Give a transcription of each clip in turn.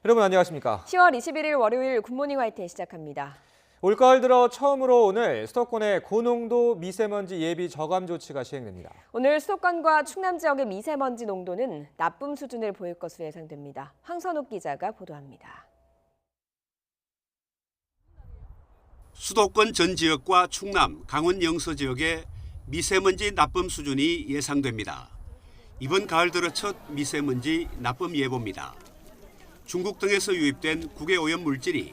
여러분 안녕하십니까? 10월 21일 월요일 굿모닝 화이팅 시작합니다. 올가을 들어 처음으로 오늘 수도권의 고농도 미세먼지 예비 저감 조치가 시행됩니다. 오늘 수도권과 충남 지역의 미세먼지 농도는 나쁨 수준을 보일 것으로 예상됩니다. 황선욱 기자가 보도합니다. 수도권 전 지역과 충남, 강원 영서 지역의 미세먼지 나쁨 수준이 예상됩니다. 이번 가을 들어 첫 미세먼지 나쁨 예보입니다. 중국 등에서 유입된 국외 오염 물질이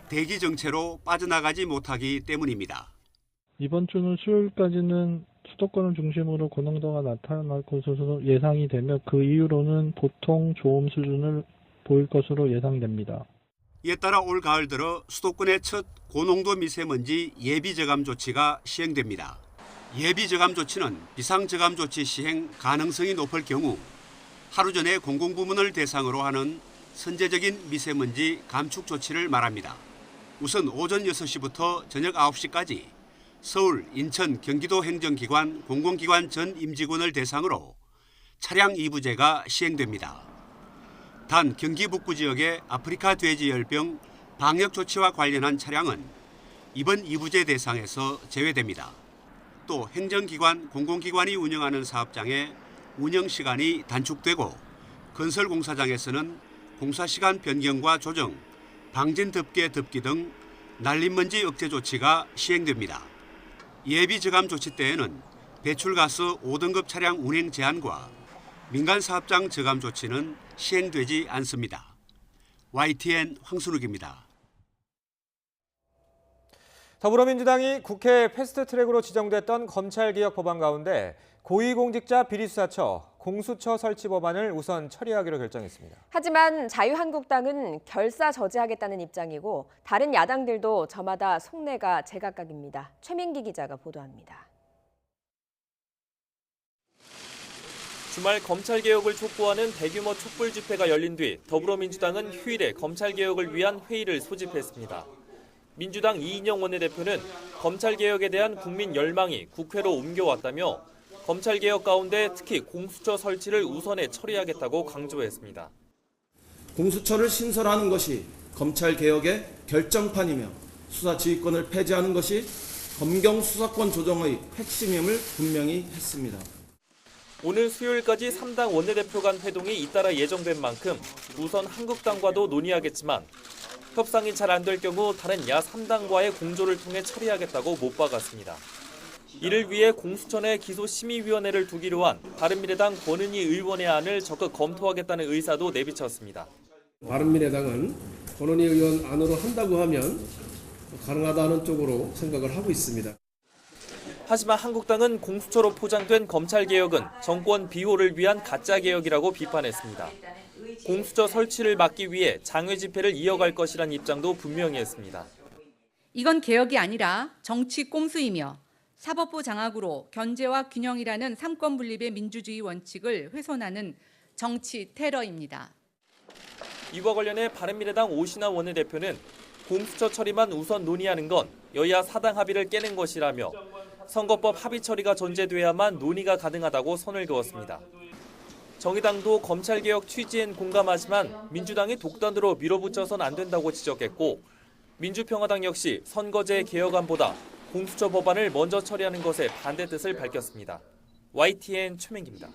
대기 정체로 빠져나가지 못하기 때문입니다. 이번 주는 수요일까지는 수도권을 중심으로 고농도가 나타날 것으로 예상이 되며 그 이후로는 보통 좋음 수준을 보일 것으로 예상됩니다. 이에 따라 올 가을 들어 수도권의 첫 고농도 미세먼지 예비 저감 조치가 시행됩니다. 예비 저감 조치는 비상 저감 조치 시행 가능성이 높을 경우 하루 전에 공공부문을 대상으로 하는 선제적인 미세먼지 감축 조치를 말합니다. 우선 오전 6시부터 저녁 9시까지 서울, 인천, 경기도 행정기관, 공공기관 전 임직원을 대상으로 차량 2부제가 시행됩니다. 단 경기 북부 지역의 아프리카 돼지열병 방역 조치와 관련한 차량은 이번 2부제 대상에서 제외됩니다. 또 행정기관, 공공기관이 운영하는 사업장의 운영시간이 단축되고 건설공사장에서는 공사시간 변경과 조정, 방진 덮개 덮기 등 날림먼지 억제 조치가 시행됩니다. 예비 저감 조치 때에는 배출가스 5등급 차량 운행 제한과 민간 사업장 저감 조치는 시행되지 않습니다. YTN 황순욱입니다. 더불어민주당이 국회 패스트트랙으로 지정됐던 검찰개혁 법안 가운데 고위공직자 비리수사처, 공수처 설치 법안을 우선 처리하기로 결정했습니다. 하지만 자유한국당은 결사 저지하겠다는 입장이고 다른 야당들도 저마다 속내가 제각각입니다. 최민기 기자가 보도합니다. 주말 검찰개혁을 촉구하는 대규모 촛불 집회가 열린 뒤 더불어민주당은 휴일에 검찰개혁을 위한 회의를 소집했습니다. 민주당 이인영 원내대표는 검찰개혁에 대한 국민 열망이 국회로 옮겨왔다며 검찰개혁 가운데 특히 공수처 설치를 우선에 처리하겠다고 강조했습니다. 공수처를 신설하는 것이 검찰개혁의 결정판이며 수사 지휘권을 폐지하는 것이 검경 수사권 조정의 핵심임을 분명히 했습니다. 오늘 수요일까지 3당 원내대표 간 회동이 잇따라 예정된 만큼 우선 한국당과도 논의하겠지만 협상이 잘 안 될 경우 다른 야 3당과의 공조를 통해 처리하겠다고 못 박았습니다. 이를 위해 공수처 내 기소심의위원회를 두기로 한 바른미래당 권은희 의원의 안을 적극 검토하겠다는 의사도 내비쳤습니다. 바른미래당은 권은희 의원 안으로 한다고 하면 가능하다는 쪽으로 생각을 하고 있습니다. 하지만 한국당은 공수처로 포장된 검찰개혁은 정권 비호를 위한 가짜개혁이라고 비판했습니다. 공수처 설치를 막기 위해 장외 집회를 이어갈 것이란 입장도 분명히 했습니다. 이건 개혁이 아니라 정치 꼼수이며 사법부 장악으로 견제와 균형이라는 삼권 분립의 민주주의 원칙을 훼손하는 정치 테러입니다. 이와 관련해 바른미래당 오신환 원내대표는 공수처 처리만 우선 논의하는 건 여야 사당 합의를 깨는 것이라며 선거법 합의 처리가 전제돼야만 논의가 가능하다고 선을 그었습니다. 정의당도 검찰개혁 취지엔 공감하지만 민주당이 독단으로 밀어붙여선 안 된다고 지적했고 민주평화당 역시 선거제 개혁안보다 공수처 법안을 먼저 처리하는 것에 반대 뜻을 밝혔습니다. YTN 최민기입니다.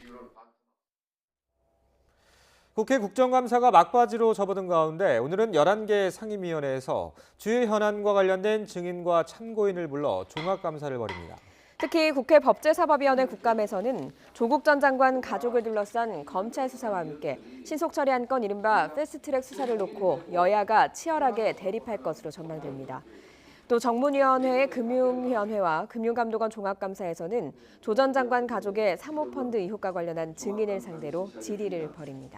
국회 국정감사가 막바지로 접어든 가운데 오늘은 11개 상임위원회에서 주요 현안과 관련된 증인과 참고인을 불러 종합감사를 벌입니다. 특히 국회 법제사법위원회 국감에서는 조국 전 장관 가족을 둘러싼 검찰 수사와 함께 신속 처리한 건 이른바 패스트트랙 수사를 놓고 여야가 치열하게 대립할 것으로 전망됩니다. 또 정문위원회의 금융위원회와 금융감독원 종합감사에서는 조 전 장관 가족의 사모펀드 의혹과 관련한 증인을 상대로 질의를 벌입니다.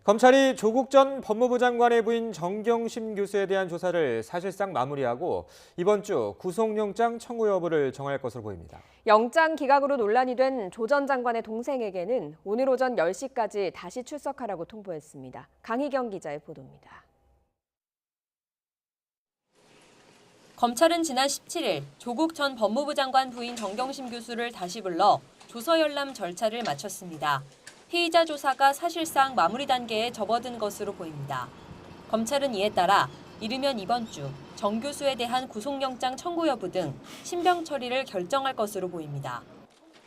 검찰이 조국 전 법무부 장관의 부인 정경심 교수에 대한 조사를 사실상 마무리하고 이번 주 구속영장 청구 여부를 정할 것으로 보입니다. 영장 기각으로 논란이 된 조 전 장관의 동생에게는 오늘 오전 10시까지 다시 출석하라고 통보했습니다. 강희경 기자의 보도입니다. 검찰은 지난 17일 조국 전 법무부 장관 부인 정경심 교수를 다시 불러 조서 열람 절차를 마쳤습니다. 피의자 조사가 사실상 마무리 단계에 접어든 것으로 보입니다. 검찰은 이에 따라 이르면 이번 주 정 교수에 대한 구속영장 청구 여부 등 신병 처리를 결정할 것으로 보입니다.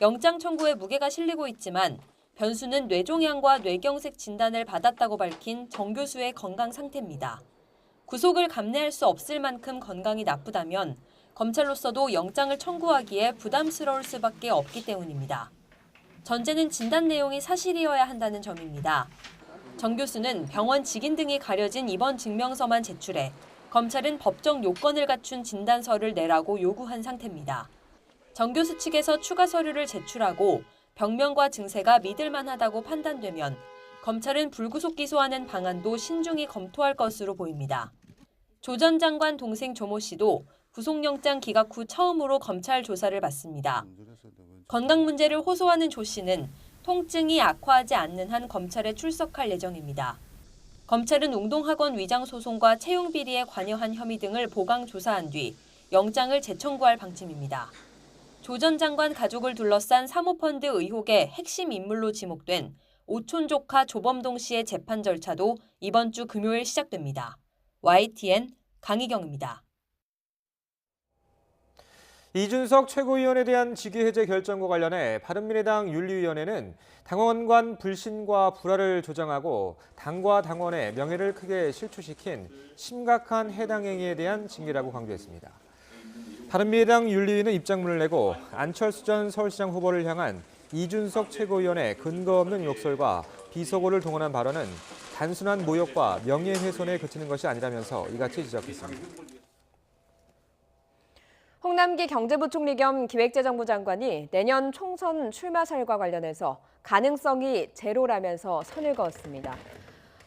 영장 청구에 무게가 실리고 있지만 변수는 뇌종양과 뇌경색 진단을 받았다고 밝힌 정 교수의 건강 상태입니다. 구속을 감내할 수 없을 만큼 건강이 나쁘다면 검찰로서도 영장을 청구하기에 부담스러울 수밖에 없기 때문입니다. 전제는 진단 내용이 사실이어야 한다는 점입니다. 정 교수는 병원 직인 등이 가려진 입원 증명서만 제출해 검찰은 법적 요건을 갖춘 진단서를 내라고 요구한 상태입니다. 정 교수 측에서 추가 서류를 제출하고 병명과 증세가 믿을만하다고 판단되면 검찰은 불구속 기소하는 방안도 신중히 검토할 것으로 보입니다. 조 전 장관 동생 조모 씨도 구속영장 기각 후 처음으로 검찰 조사를 받습니다. 건강 문제를 호소하는 조 씨는 통증이 악화하지 않는 한 검찰에 출석할 예정입니다. 검찰은 웅동학원 위장 소송과 채용 비리에 관여한 혐의 등을 보강 조사한 뒤 영장을 재청구할 방침입니다. 조 전 장관 가족을 둘러싼 사모펀드 의혹의 핵심 인물로 지목된 오촌 조카 조범동 씨의 재판 절차도 이번 주 금요일 시작됩니다. YTN 강희경입니다. 이준석 최고위원에 대한 직위 해제 결정과 관련해 바른미래당 윤리위원회는 당원 간 불신과 불화를 조장하고 당과 당원의 명예를 크게 실추시킨 심각한 해당 행위에 대한 징계라고 강조했습니다. 바른미래당 윤리위는 입장문을 내고 안철수 전 서울시장 후보를 향한 이준석 최고위원의 근거 없는 욕설과 비속어를 동원한 발언은 단순한 모욕과 명예훼손에 그치는 것이 아니라면서 이같이 지적했습니다. 홍남기 경제부총리 겸 기획재정부 장관이 내년 총선 출마설과 관련해서 가능성이 제로라면서 선을 그었습니다.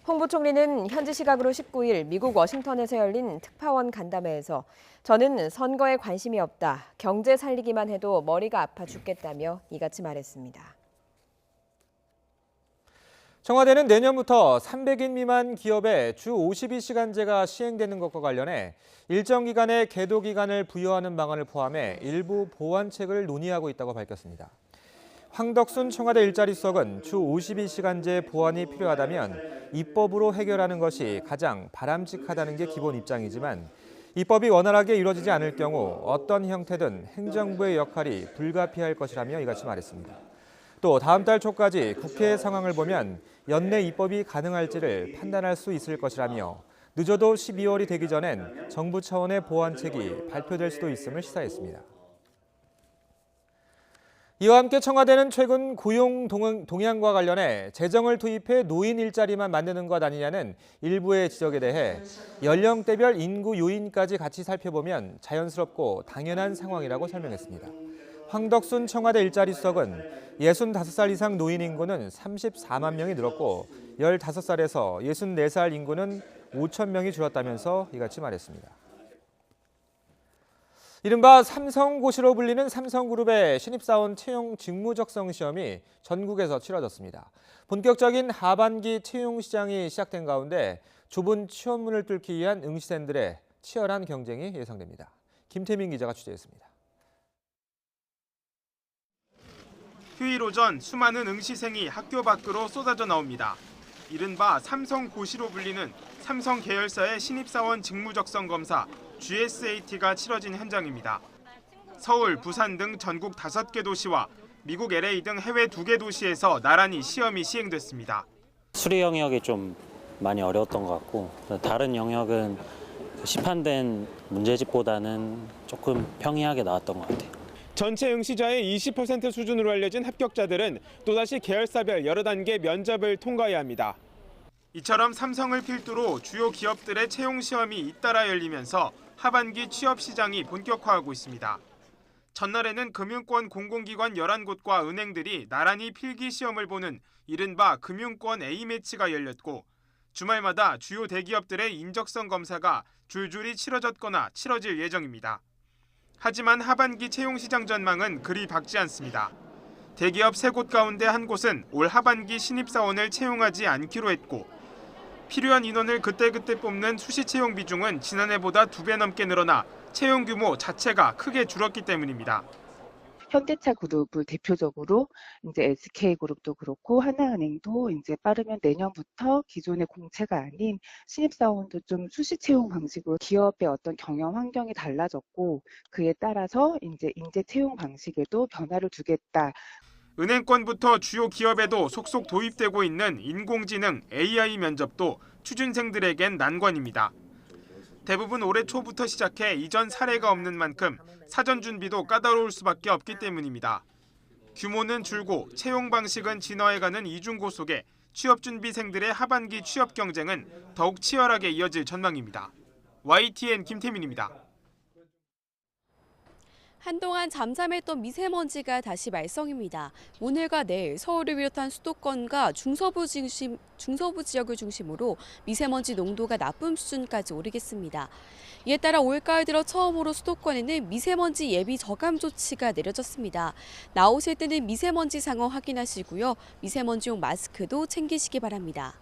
홍 부총리는 현지 시각으로 19일 미국 워싱턴에서 열린 특파원 간담회에서 저는 선거에 관심이 없다. 경제 살리기만 해도 머리가 아파 죽겠다며 이같이 말했습니다. 청와대는 내년부터 300인 미만 기업에 주 52시간제가 시행되는 것과 관련해 일정 기간의 계도 기간을 부여하는 방안을 포함해 일부 보완책을 논의하고 있다고 밝혔습니다. 황덕순 청와대 일자리 수석은 주 52시간제 보완이 필요하다면 입법으로 해결하는 것이 가장 바람직하다는 게 기본 입장이지만 입법이 원활하게 이루어지지 않을 경우 어떤 형태든 행정부의 역할이 불가피할 것이라며 이같이 말했습니다. 또 다음 달 초까지 국회 상황을 보면 연내 입법이 가능할지를 판단할 수 있을 것이라며 늦어도 12월이 되기 전엔 정부 차원의 보완책이 발표될 수도 있음을 시사했습니다. 이와 함께 청와대는 최근 고용 동향과 관련해 재정을 투입해 노인 일자리만 만드는 것 아니냐는 일부의 지적에 대해 연령대별 인구 요인까지 같이 살펴보면 자연스럽고 당연한 상황이라고 설명했습니다. 황덕순 청와대 일자리 수석은 65살 이상 노인 인구는 34만 명이 늘었고 15살에서 64살 인구는 5천 명이 줄었다면서 이같이 말했습니다. 이른바 삼성고시로 불리는 삼성그룹의 신입사원 채용 직무적성 시험이 전국에서 치러졌습니다. 본격적인 하반기 채용 시장이 시작된 가운데 좁은 취업문을 뚫기 위한 응시생들의 치열한 경쟁이 예상됩니다. 김태민 기자가 취재했습니다. 휴일 오전 수많은 응시생이 학교 밖으로 쏟아져 나옵니다. 이른바 삼성고시로 불리는 삼성 계열사의 신입사원 직무적성 검사 GSAT가 치러진 현장입니다. 서울, 부산 등 전국 5개 도시와 미국 LA 등 해외 2개 도시에서 나란히 시험이 시행됐습니다. 수리 영역이 좀 많이 어려웠던 것 같고 다른 영역은 시판된 문제집보다는 조금 평이하게 나왔던 것 같아요. 전체 응시자의 20% 수준으로 알려진 합격자들은 또다시 계열사별 여러 단계 면접을 통과해야 합니다. 이처럼 삼성을 필두로 주요 기업들의 채용 시험이 잇따라 열리면서 하반기 취업 시장이 본격화하고 있습니다. 전날에는 금융권 공공기관 11곳과 은행들이 나란히 필기 시험을 보는 이른바 금융권 A매치가 열렸고 주말마다 주요 대기업들의 인적성 검사가 줄줄이 치러졌거나 치러질 예정입니다. 하지만 하반기 채용 시장 전망은 그리 밝지 않습니다. 대기업 3곳 가운데 한 곳은 올 하반기 신입사원을 채용하지 않기로 했고 필요한 인원을 그때그때 뽑는 수시 채용 비중은 지난해보다 2배 넘게 늘어나 채용 규모 자체가 크게 줄었기 때문입니다. 현대차 그룹을 대표적으로 이제 SK그룹도 그렇고 하나은행도 이제 빠르면 내년부터 기존의 공채가 아닌 신입사원도 좀 수시 채용 방식으로 기업의 어떤 경영 환경이 달라졌고 그에 따라서 이제 인재 채용 방식에도 변화를 두겠다. 은행권부터 주요 기업에도 속속 도입되고 있는 인공지능 AI 면접도 취준생들에겐 난관입니다. 대부분 올해 초부터 시작해 이전 사례가 없는 만큼 사전 준비도 까다로울 수밖에 없기 때문입니다. 규모는 줄고 채용 방식은 진화해가는 이중고 속에 취업준비생들의 하반기 취업 경쟁은 더욱 치열하게 이어질 전망입니다. YTN 김태민입니다. 한동안 잠잠했던 미세먼지가 다시 말썽입니다. 오늘과 내일 서울을 비롯한 수도권과 중서부 지역을 중심으로 미세먼지 농도가 나쁨 수준까지 오르겠습니다. 이에 따라 올가을 들어 처음으로 수도권에는 미세먼지 예비 저감 조치가 내려졌습니다. 나오실 때는 미세먼지 상황 확인하시고요. 미세먼지용 마스크도 챙기시기 바랍니다.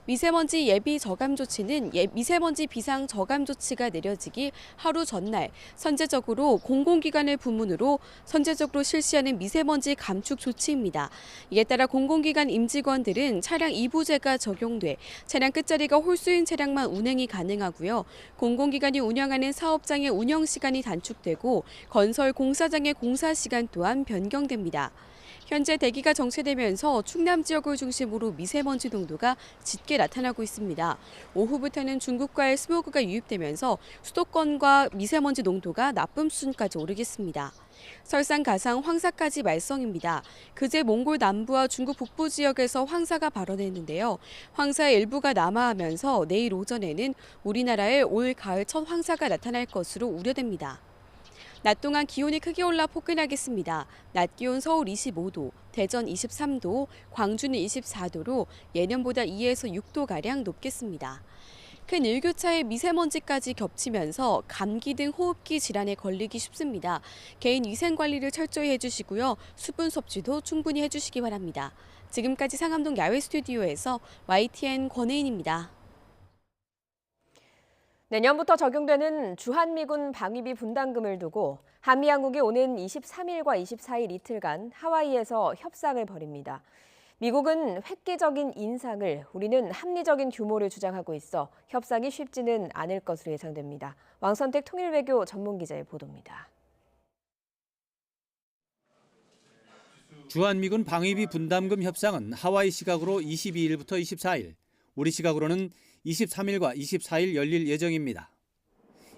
미세먼지 예비 저감 조치는 미세먼지 비상 저감 조치가 내려지기 하루 전날 선제적으로 공공기관을 부문으로 선제적으로 실시하는 미세먼지 감축 조치입니다. 이에 따라 공공기관 임직원들은 차량 이부제가 적용돼 차량 끝자리가 홀수인 차량만 운행이 가능하고요. 공공기관이 운영하는 사업장의 운영 시간이 단축되고 건설 공사장의 공사 시간 또한 변경됩니다. 현재 대기가 정체되면서 충남 지역을 중심으로 미세먼지 농도가 짙게 나타나고 있습니다. 오후부터는 중국과의 스모그가 유입되면서 수도권과 미세먼지 농도가 나쁨 수준까지 오르겠습니다. 설상, 가상, 황사까지 말썽입니다. 그제 몽골 남부와 중국 북부 지역에서 황사가 발원했는데요. 황사의 일부가 남하하면서 내일 오전에는 우리나라에 올 가을 첫 황사가 나타날 것으로 우려됩니다. 낮 동안 기온이 크게 올라 포근하겠습니다. 낮 기온 서울 25도, 대전 23도, 광주는 24도로 예년보다 2에서 6도가량 높겠습니다. 큰 일교차에 미세먼지까지 겹치면서 감기 등 호흡기 질환에 걸리기 쉽습니다. 개인 위생 관리를 철저히 해주시고요. 수분 섭취도 충분히 해주시기 바랍니다. 지금까지 상암동 야외 스튜디오에서 YTN 권혜인입니다. 내년부터 적용되는 주한미군 방위비 분담금을 두고 한미양국이 오는 23일과 24일 이틀간 하와이에서 협상을 벌입니다. 미국은 획기적인 인상을, 우리는 합리적인 규모를 주장하고 있어 협상이 쉽지는 않을 것으로 예상됩니다. 왕선택 통일외교 전문기자의 보도입니다. 주한미군 방위비 분담금 협상은 하와이 시각으로 22일부터 24일, 우리 시각으로는 23일과 24일 열릴 예정입니다.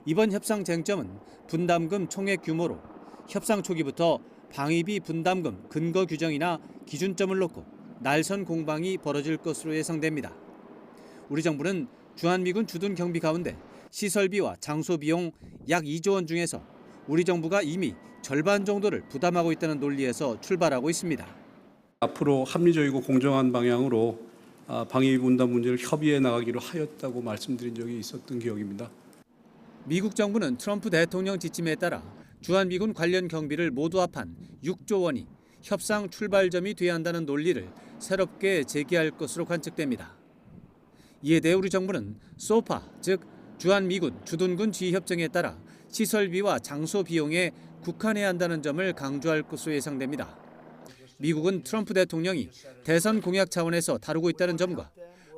이번 협상 쟁점은 분담금 총액 규모로 협상 초기부터 방위비 분담금 근거 규정이나 기준점을 놓고 날선 공방이 벌어질 것으로 예상됩니다. 우리 정부는 주한미군 주둔 경비 가운데 시설비와 장소 비용 약 2조 원 중에서 우리 정부가 이미 절반 정도를 부담하고 있다는 논리에서 출발하고 있습니다. 앞으로 합리적이고 공정한 방향으로 방위비 분담 문제를 협의해 나가기로 하였다고 말씀드린 적이 있었던 기억입니다. 미국 정부는 트럼프 대통령 지침에 따라 주한미군 관련 경비를 모두 합한 6조 원이 협상 출발점이 돼야 한다는 논리를 새롭게 제기할 것으로 관측됩니다. 이에 대해 우리 정부는 소파, 즉 주한미군 주둔군 지휘협정에 따라 시설비와 장소 비용에 국한해야 한다는 점을 강조할 것으로 예상됩니다. 미국은 트럼프 대통령이 대선 공약 차원에서 다루고 있다는 점과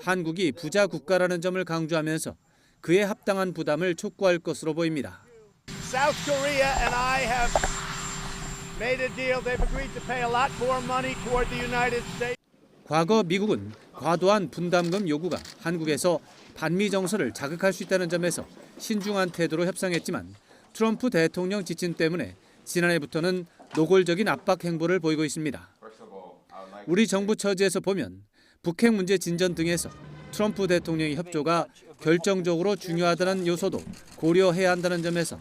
한국이 부자 국가라는 점을 강조하면서 그에 합당한 부담을 촉구할 것으로 보입니다. South Korea and I have made a deal. They've agreed to pay a lot more money toward the United States. 과거 미국은 과도한 분담금 요구가 한국에서 반미 정서를 자극할 수 있다는 점에서 신중한 태도로 협상했지만 트럼프 대통령 지침 때문에 지난해부터는 노골적인 압박 행보를 보이고 있습니다. 우리 정부 처지에서 보면 북핵 문제 진전 등에서 트럼프 대통령의 협조가 결정적으로 중요하다는 요소도 고려해야 한다는 점에서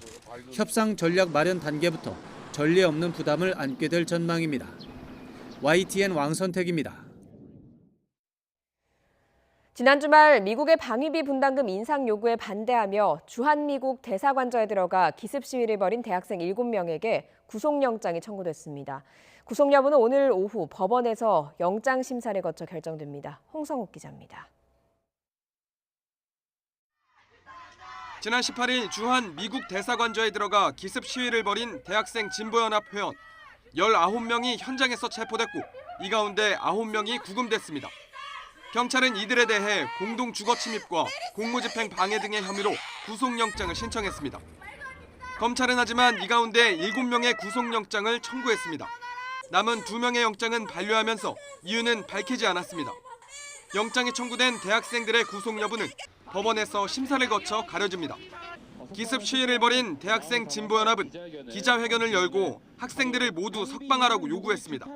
협상 전략 마련 단계부터 전례 없는 부담을 안게 될 전망입니다. YTN 왕선택입니다. 지난 주말 미국의 방위비 분담금 인상 요구에 반대하며 주한미국 대사관저에 들어가 기습 시위를 벌인 대학생 7명에게 구속영장이 청구됐습니다. 구속 여부는 오늘 오후 법원에서 영장 심사를 거쳐 결정됩니다. 홍성욱 기자입니다. 지난 18일 주한 미국 대사관저에 들어가 기습 시위를 벌인 대학생 진보연합 회원. 19명이 현장에서 체포됐고 이 가운데 9명이 구금됐습니다. 경찰은 이들에 대해 공동 주거 침입과 공무집행 방해 등의 혐의로 구속영장을 신청했습니다. 검찰은 하지만 이 가운데 7명의 구속영장을 청구했습니다. 남은 2명의 영장은 반려하면서 이유는 밝히지 않았습니다. 영장이 청구된 대학생들의 구속 여부는 법원에서 심사를 거쳐 가려집니다. 기습 시위를 벌인 대학생 진보연합은 기자회견을 열고 학생들을 모두 석방하라고 요구했습니다.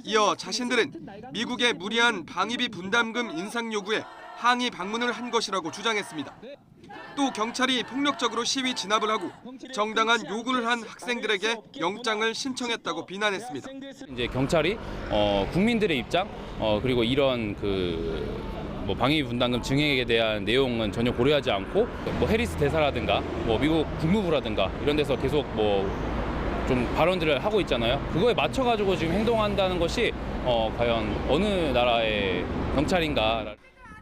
이어 자신들은 미국의 무리한 방위비 분담금 인상 요구에 항의 방문을 한 것이라고 주장했습니다. 또 경찰이 폭력적으로 시위 진압을 하고 정당한 요구를 한 학생들에게 영장을 신청했다고 비난했습니다. 이제 경찰이 국민들의 입장 그리고 이런 방위비 분담금 증액에 대한 내용은 전혀 고려하지 않고 해리스 대사라든가 미국 국무부라든가 이런 데서 계속 좀 발언들을 하고 있잖아요. 그거에 맞춰가지고 지금 행동한다는 것이 과연 어느 나라의 경찰인가.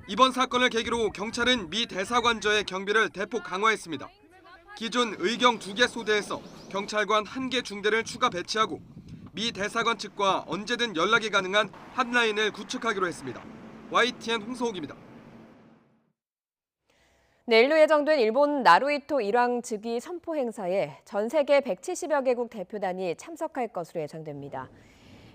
이번 사건을 계기로 경찰은 미 대사관저의 경비를 대폭 강화했습니다. 기존 의경 2개 소대에서 경찰관 1개 중대를 추가 배치하고 미 대사관 측과 언제든 연락이 가능한 핫라인을 구축하기로 했습니다. YTN 홍서욱입니다. 내일로 예정된 일본 나루히토 일왕 즉위 선포 행사에 전 세계 170여 개국 대표단이 참석할 것으로 예상됩니다.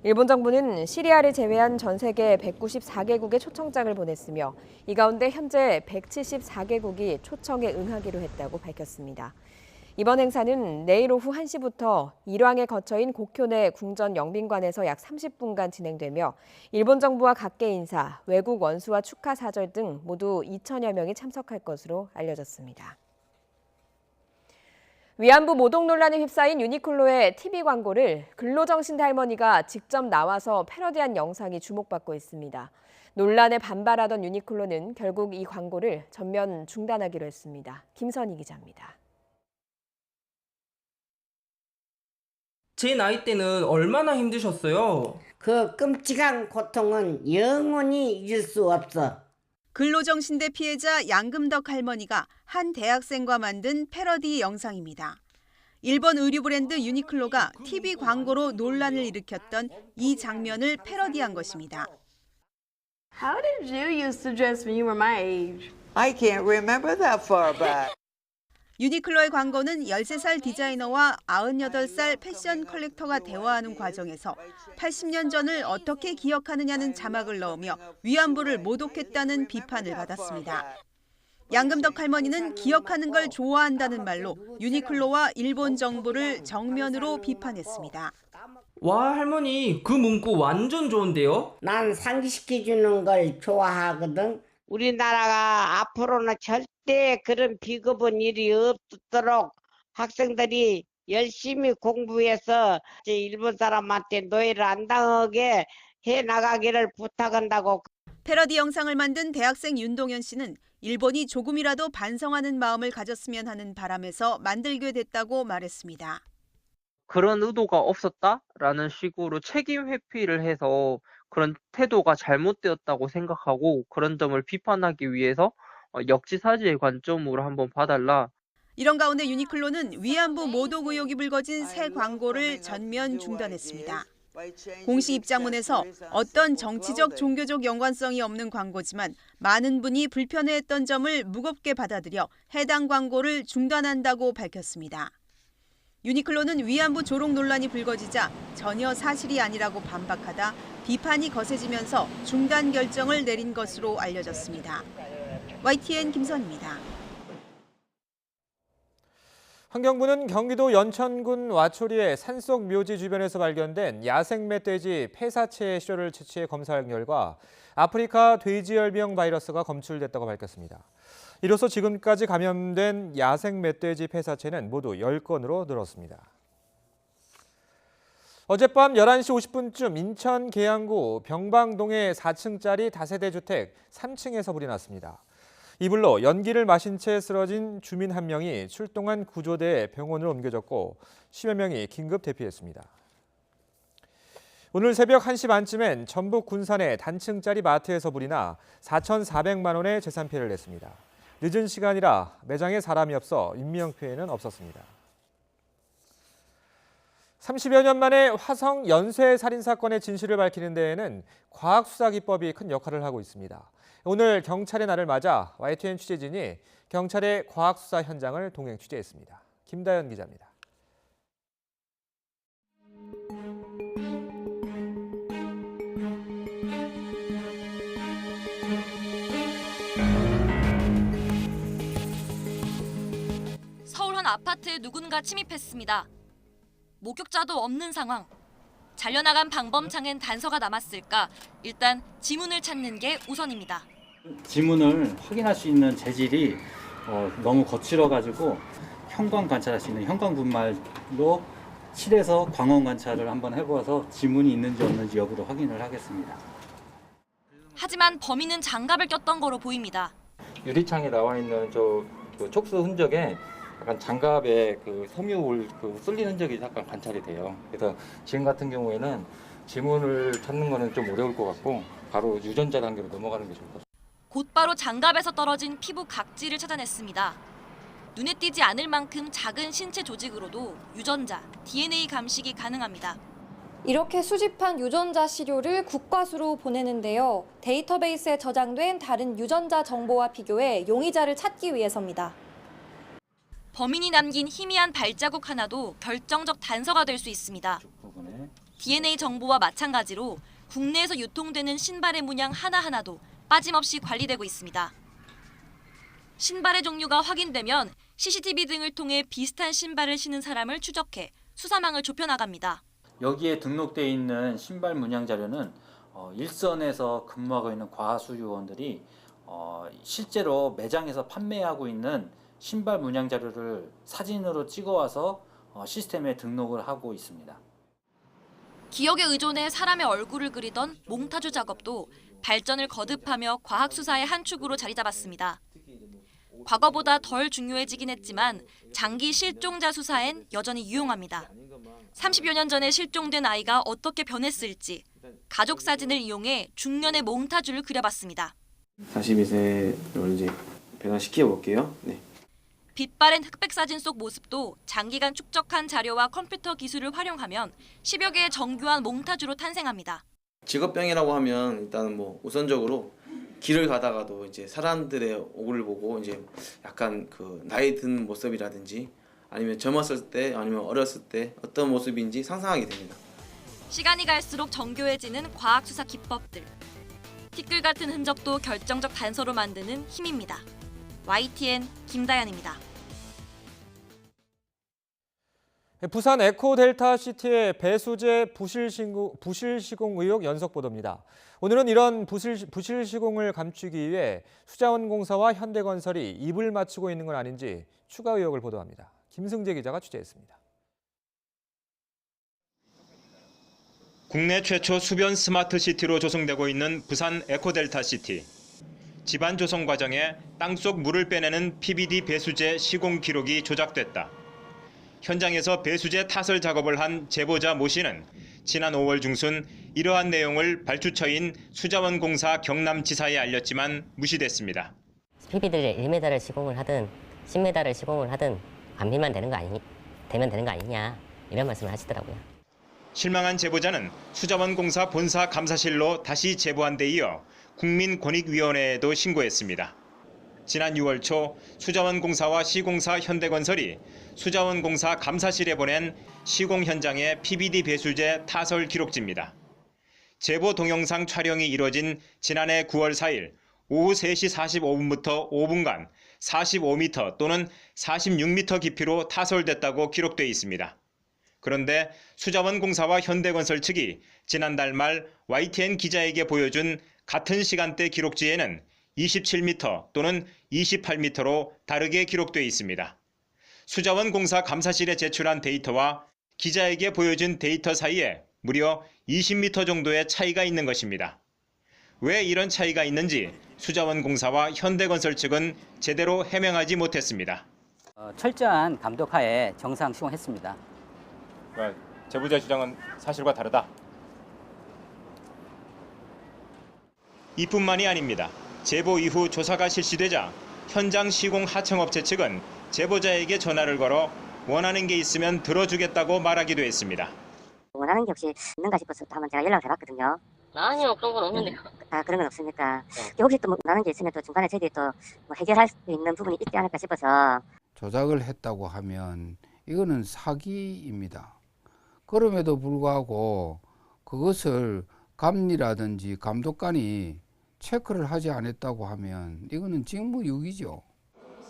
일본 정부는 시리아를 제외한 전 세계 194개국에 초청장을 보냈으며 이 가운데 현재 174개국이 초청에 응하기로 했다고 밝혔습니다. 이번 행사는 내일 오후 1시부터 일왕의 거처인 고쿄 궁전 영빈관에서 약 30분간 진행되며 일본 정부와 각계 인사, 외국 원수와 축하 사절 등 모두 2천여 명이 참석할 것으로 알려졌습니다. 위안부 모독 논란에 휩싸인 유니클로의 TV 광고를 근로정신 할머니가 직접 나와서 패러디한 영상이 주목받고 있습니다. 논란에 반발하던 유니클로는 결국 이 광고를 전면 중단하기로 했습니다. 김선희 기자입니다. 제 나이 때는 얼마나 힘드셨어요? 그 끔찍한 고통은 영원히 잊을 수 없어. 근로정신대 피해자 양금덕 할머니가 한 대학생과 만든 패러디 영상입니다. 일본 의류 브랜드 유니클로가 TV 광고로 논란을 일으켰던 이 장면을 패러디한 것입니다. How did you used to dress when you were my age? I can't remember that far back. 유니클로의 광고는 13살 디자이너와 98살 패션 컬렉터가 대화하는 과정에서 80년 전을 어떻게 기억하느냐는 자막을 넣으며 위안부를 모독했다는 비판을 받았습니다. 양금덕 할머니는 기억하는 걸 좋아한다는 말로 유니클로와 일본 정부를 정면으로 비판했습니다. 와, 할머니, 그 문구 완전 좋은데요? 난 상기시켜주는 걸 좋아하거든. 우리나라가 앞으로는 절대 그런 비겁한 일이 없도록 학생들이 열심히 공부해서 일본 사람한테 노예를 안 당하게 해나가기를 부탁한다고. 패러디 영상을 만든 대학생 윤동현 씨는 일본이 조금이라도 반성하는 마음을 가졌으면 하는 바람에서 만들게 됐다고 말했습니다. 그런 의도가 없었다라는 식으로 책임 회피를 해서 그런 태도가 잘못되었다고 생각하고 그런 점을 비판하기 위해서 역지사지의 관점으로 한번 봐달라. 이런 가운데 유니클로는 위안부 모독 의혹이 불거진 새 광고를 전면 중단했습니다. 공식 입장문에서 어떤 정치적 종교적 연관성이 없는 광고지만 많은 분이 불편해했던 점을 무겁게 받아들여 해당 광고를 중단한다고 밝혔습니다. 유니클로는 위안부 조롱 논란이 불거지자 전혀 사실이 아니라고 반박하다 비판이 거세지면서 중단 결정을 내린 것으로 알려졌습니다. YTN 김선입니다. 환경부는 경기도 연천군 와초리의 산속 묘지 주변에서 발견된 야생 멧돼지 폐사체의 시료를 채취해 검사한 결과 아프리카 돼지열병 바이러스가 검출됐다고 밝혔습니다. 이로써 지금까지 감염된 야생 멧돼지 폐사체는 모두 10건으로 늘었습니다. 어젯밤 11시 50분쯤 인천 계양구 병방동의 4층짜리 다세대 주택 3층에서 불이 났습니다. 이 불로 연기를 마신 채 쓰러진 주민 한 명이 출동한 구조대에 병원으로 옮겨졌고 10여 명이 긴급 대피했습니다. 오늘 새벽 1시 반쯤엔 전북 군산의 단층짜리 마트에서 불이 나 4,400만 원의 재산 피해를 냈습니다. 늦은 시간이라 매장에 사람이 없어 인명 피해는 없었습니다. 30여 년 만에 화성 연쇄 살인 사건의 진실을 밝히는 데에는 과학 수사 기법이 큰 역할을 하고 있습니다. 오늘 경찰의 날을 맞아 YTN 취재진이 경찰의 과학 수사 현장을 동행 취재했습니다. 김다연 기자입니다. 서울 한 아파트에 누군가 침입했습니다. 목격자도 없는 상황. 잘려나간 방범창엔 단서가 남았을까? 일단 지문을 찾는 게 우선입니다. 지문을 확인할 수 있는 재질이 너무 거칠어가지고 형광 관찰할 수 있는 형광 분말로 칠해서 광원 관찰을 한번 해보아서 지문이 있는지 없는지 여부를 확인을 하겠습니다. 하지만 범인은 장갑을 꼈던 거로 보입니다. 유리창에 나와 있는 그 촉수 흔적에 약간 장갑에 그 섬유울 쏠린 흔적이 약간 관찰이 돼요. 그래서 지금 같은 경우에는 지문을 찾는 거는 좀 어려울 것 같고 바로 유전자 단계로 넘어가는 게 좋을 것 같습니다. 곧바로 장갑에서 떨어진 피부 각질을 찾아냈습니다. 눈에 띄지 않을 만큼 작은 신체 조직으로도 유전자, DNA 감식이 가능합니다. 이렇게 수집한 유전자 시료를 국과수로 보내는데요. 데이터베이스에 저장된 다른 유전자 정보와 비교해 용의자를 찾기 위해서입니다. 범인이 남긴 희미한 발자국 하나도 결정적 단서가 될 수 있습니다. DNA 정보와 마찬가지로 국내에서 유통되는 신발의 문양 하나하나도 빠짐없이 관리되고 있습니다. 신발의 종류가 확인되면 CCTV 등을 통해 비슷한 신발을 신은 사람을 추적해 수사망을 좁혀나갑니다. 여기에 등록되어 있는 신발 문양 자료는 일선에서 근무하고 있는 과수 요원들이 실제로 매장에서 판매하고 있는 신발 문양 자료를 사진으로 찍어와서 시스템에 등록을 하고 있습니다. 기억에 의존해 사람의 얼굴을 그리던 몽타주 작업도 발전을 거듭하며 과학 수사의 한 축으로 자리 잡았습니다. 과거보다 덜 중요해지긴 했지만 장기 실종자 수사엔 여전히 유용합니다. 30여 년 전에 실종된 아이가 어떻게 변했을지 가족 사진을 이용해 중년의 몽타주를 그려봤습니다. 42세로 이제 변화시켜 볼게요. 네. 빛바랜 흑백 사진 속 모습도 장기간 축적한 자료와 컴퓨터 기술을 활용하면 10여 개의 정교한 몽타주로 탄생합니다. 직업병이라고 하면 일단은 우선적으로 길을 가다가도 이제 사람들의 얼굴을 보고 이제 약간 그 나이 든 모습이라든지 아니면 젊었을 때 아니면 어렸을 때 어떤 모습인지 상상하게 됩니다. 시간이 갈수록 정교해지는 과학 수사 기법들. 티끌 같은 흔적도 결정적 단서로 만드는 힘입니다. YTN 김다연입니다. 부산 에코델타시티의 배수제 부실 시공 의혹 연속 보도입니다. 오늘은 이런 부실 시공을 감추기 위해 수자원공사와 현대건설이 입을 맞추고 있는 건 아닌지 추가 의혹을 보도합니다. 김승재 기자가 취재했습니다. 국내 최초 수변 스마트시티로 조성되고 있는 부산 에코델타시티. 집안 조성 과정에 땅속 물을 빼내는 PVD 배수제 시공 기록이 조작됐다. 현장에서 배수제 타설 작업을 한 제보자 모 씨는 지난 5월 중순 이러한 내용을 발주처인 수자원공사 경남지사에 알렸지만 무시됐습니다. PVD를 1m를 시공을 하든 10m를 시공을 하든 감밀만 되면 되는 거 아니냐 이런 말씀을 하시더라고요. 실망한 제보자는 수자원공사 본사 감사실로 다시 제보한 데 이어 국민권익위원회에도 신고했습니다. 지난 6월 초 수자원공사와 시공사 현대건설이 수자원공사 감사실에 보낸 시공 현장의 PVD 배수제 타설 기록지입니다. 제보 동영상 촬영이 이뤄진 지난해 9월 4일 오후 3시 45분부터 5분간 45m 또는 46m 깊이로 타설됐다고 기록돼 있습니다. 그런데 수자원공사와 현대건설 측이 지난달 말 YTN 기자에게 보여준 같은 시간대 기록지에는 27m 또는 28m로 다르게 기록돼 있습니다. 수자원공사 감사실에 제출한 데이터와 기자에게 보여준 데이터 사이에 무려 20m 정도의 차이가 있는 것입니다. 왜 이런 차이가 있는지 수자원공사와 현대건설 측은 제대로 해명하지 못했습니다. 철저한 감독하에 정상 시공했습니다. 제보자 주장은 사실과 다르다. 이뿐만이 아닙니다. 제보 이후 조사가 실시되자 현장 시공 하청업체 측은 제보자에게 전화를 걸어 원하는 게 있으면 들어주겠다고 말하기도 했습니다. 원하는 게 혹시 있는가 싶어서 한번 제가 연락을 해봤거든요. 아니요, 그런 건 없는데요. 그런 건 없으니까 혹시 또 원하는 게 있으면 또 중간에 저희들이 또 뭐 해결할 수 있는 부분이 있지 않을까 싶어서. 조작을 했다고 하면 이거는 사기입니다. 그럼에도 불구하고 그것을 감리라든지 감독관이 체크를 하지 않았다고 하면 이거는 직무유기죠.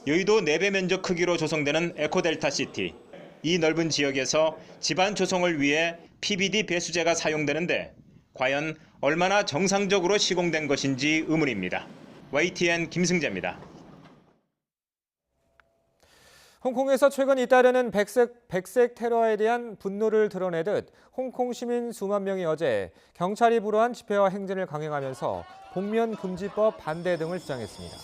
여의도 4배 면적 크기로 조성되는 에코델타시티. 이 넓은 지역에서 집안 조성을 위해 PBD 배수제가 사용되는데 과연 얼마나 정상적으로 시공된 것인지 의문입니다. YTN 김승재입니다. 홍콩에서 최근 잇따르는 백색 테러에 대한 분노를 드러내듯 홍콩 시민 수만 명이 어제 경찰이 불허한 집회와 행진을 강행하면서 복면금지법 반대 등을 주장했습니다.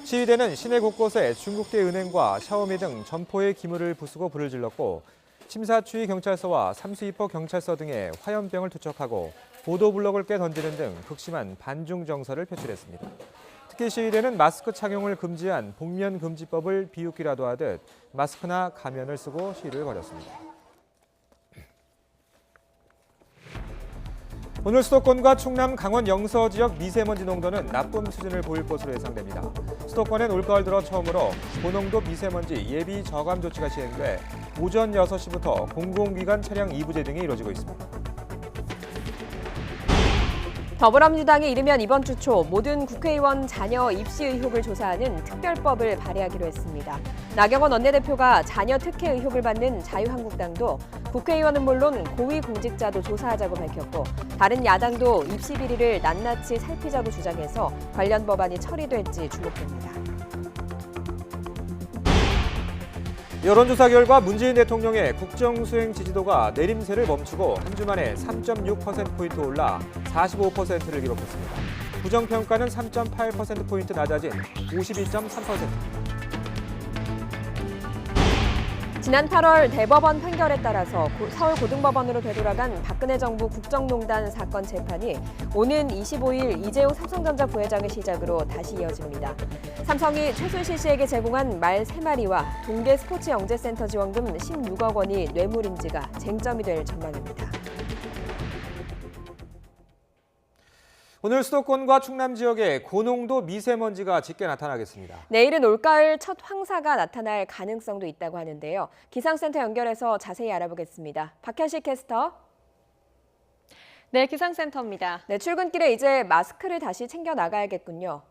시위대는 시내 곳곳에 중국계 은행과 샤오미 등 점포의 기물을 부수고 불을 질렀고 침사추이 경찰서와 삼수이포 경찰서 등에 화염병을 투척하고 보도블럭을 깨 던지는 등 극심한 반중 정서를 표출했습니다. 특히 시위대는 마스크 착용을 금지한 복면금지법을 비웃기라도 하듯 마스크나 가면을 쓰고 시위를 벌였습니다. 오늘 수도권과 충남, 강원 영서 지역 미세먼지 농도는 나쁨 수준을 보일 것으로 예상됩니다. 수도권엔 올가을 들어 처음으로 고농도 미세먼지 예비 저감 조치가 시행돼 오전 6시부터 공공기관 차량 2부제 등이 이루어지고 있습니다. 더불어민주당이 이르면 이번 주 초 모든 국회의원 자녀 입시 의혹을 조사하는 특별법을 발의하기로 했습니다. 나경원 원내대표가 자녀 특혜 의혹을 받는 자유한국당도 국회의원은 물론 고위공직자도 조사하자고 밝혔고 다른 야당도 입시 비리를 낱낱이 살피자고 주장해서 관련 법안이 처리될지 주목됩니다. 여론조사 결과 문재인 대통령의 국정수행 지지도가 내림세를 멈추고 한 주 만에 3.6%포인트 올라 45%를 기록했습니다. 부정평가는 3.8%포인트 낮아진 52.3%입니다. 지난 8월 대법원 판결에 따라서 서울고등법원으로 되돌아간 박근혜 정부 국정농단 사건 재판이 오는 25일 이재용 삼성전자 부회장을 시작으로 다시 이어집니다. 삼성이 최순실 씨에게 제공한 말 3마리와 동계 스포츠영재센터 지원금 16억 원이 뇌물인지가 쟁점이 될 전망입니다. 오늘 수도권과 충남 지역에 고농도 미세먼지가 짙게 나타나겠습니다. 내일은 올가을 첫 황사가 나타날 가능성도 있다고 하는데요. 기상센터 연결해서 자세히 알아보겠습니다. 박현식 캐스터. 네, 기상센터입니다. 네, 출근길에 이제 마스크를 다시 챙겨 나가야겠군요.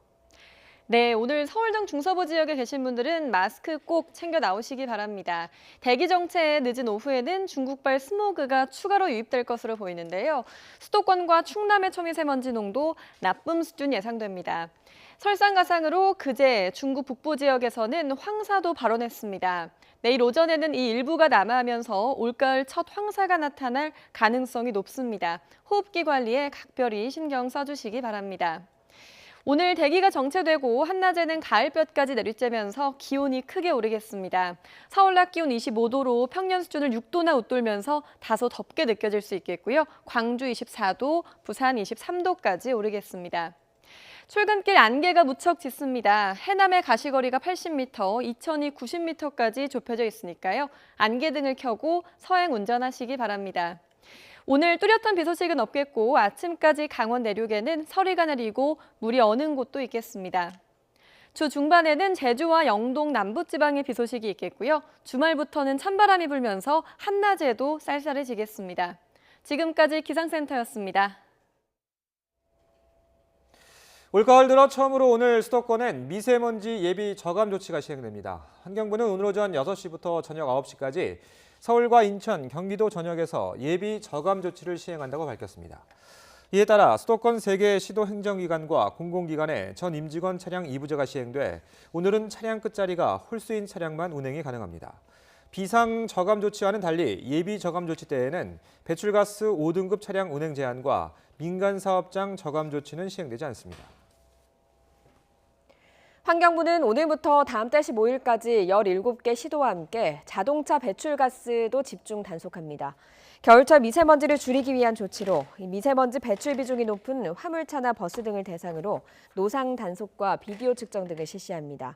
네, 오늘 서울 등 중서부 지역에 계신 분들은 마스크 꼭 챙겨 나오시기 바랍니다. 대기 정체의 늦은 오후에는 중국발 스모그가 추가로 유입될 것으로 보이는데요. 수도권과 충남의 초미세먼지 농도 나쁨 수준 예상됩니다. 설상가상으로 그제 중국 북부 지역에서는 황사도 발원했습니다. 내일 오전에는 이 일부가 남하하면서 올가을 첫 황사가 나타날 가능성이 높습니다. 호흡기 관리에 각별히 신경 써주시기 바랍니다. 오늘 대기가 정체되고 한낮에는 가을볕까지 내리쬐면서 기온이 크게 오르겠습니다. 서울 낮 기온 25도로 평년 수준을 6도나 웃돌면서 다소 덥게 느껴질 수 있겠고요. 광주 24도, 부산 23도까지 오르겠습니다. 출근길 안개가 무척 짙습니다. 해남의 가시거리가 80m, 이천이 90m까지 좁혀져 있으니까요. 안개등을 켜고 서행 운전하시기 바랍니다. 오늘 뚜렷한 비 소식은 없겠고 아침까지 강원 내륙에는 서리가 내리고 물이 어는 곳도 있겠습니다. 주 중반에는 제주와 영동 남부지방에 비 소식이 있겠고요. 주말부터는 찬바람이 불면서 한낮에도 쌀쌀해지겠습니다. 지금까지 기상센터였습니다. 올가을 들어 처음으로 오늘 수도권엔 미세먼지 예비 저감 조치가 시행됩니다. 환경부는 오늘 오전 6시부터 저녁 9시까지 서울과 인천, 경기도 전역에서 예비 저감 조치를 시행한다고 밝혔습니다. 이에 따라 수도권 3개 시도 행정기관과 공공기관에 전 임직원 차량 2부제가 시행돼 오늘은 차량 끝자리가 홀수인 차량만 운행이 가능합니다. 비상 저감 조치와는 달리 예비 저감 조치 때에는 배출가스 5등급 차량 운행 제한과 민간 사업장 저감 조치는 시행되지 않습니다. 환경부는 오늘부터 다음 달 15일까지 17개 시도와 함께 자동차 배출가스도 집중 단속합니다. 겨울철 미세먼지를 줄이기 위한 조치로 미세먼지 배출 비중이 높은 화물차나 버스 등을 대상으로 노상 단속과 비디오 측정 등을 실시합니다.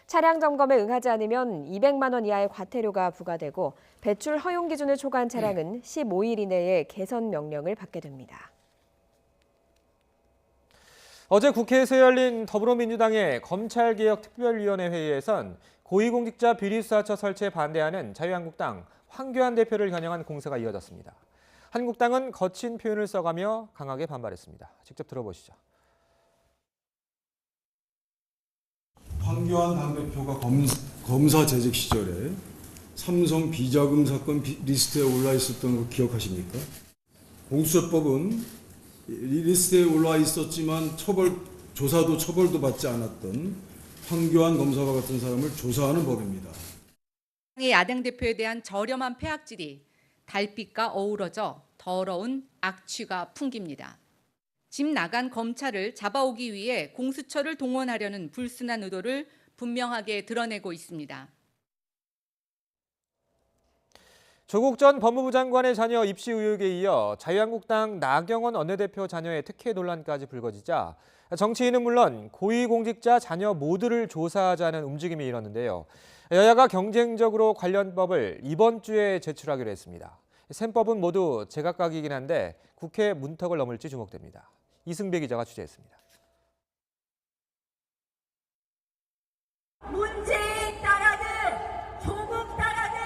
차량 점검에 응하지 않으면 200만 원 이하의 과태료가 부과되고 배출 허용 기준을 초과한 차량은 15일 이내에 개선 명령을 받게 됩니다. 어제 국회에서 열린 더불어민주당의 검찰개혁특별위원회 회의에선 고위공직자 비리수사처 설치에 반대하는 자유한국당 황교안 대표를 겨냥한 공세가 이어졌습니다. 한국당은 거친 표현을 써가며 강하게 반발했습니다. 직접 들어보시죠. 황교안 당대표가 검사 재직 시절에 삼성 비자금 사건 리스트에 올라 있었던 거 기억하십니까? 공수처법은 이 리스트에 올라 있었지만 조사도 처벌도 받지 않았던 황교안 검사와 같은 사람을 조사하는 법입니다. 야당 대표에 대한 저렴한 폐악질이 달빛과 어우러져 더러운 악취가 풍깁니다. 집 나간 검찰을 잡아오기 위해 공수처를 동원하려는 불순한 의도를 분명하게 드러내고 있습니다. 조국 전 법무부 장관의 자녀 입시 의혹에 이어 자유한국당 나경원 원내대표 자녀의 특혜 논란까지 불거지자 정치인은 물론 고위공직자 자녀 모두를 조사하자는 움직임이 일었는데요. 여야가 경쟁적으로 관련 법을 이번 주에 제출하기로 했습니다. 셈법은 모두 제각각이긴 한데 국회 문턱을 넘을지 주목됩니다. 이승배 기자가 취재했습니다. 문재인 따라든 조국 따라든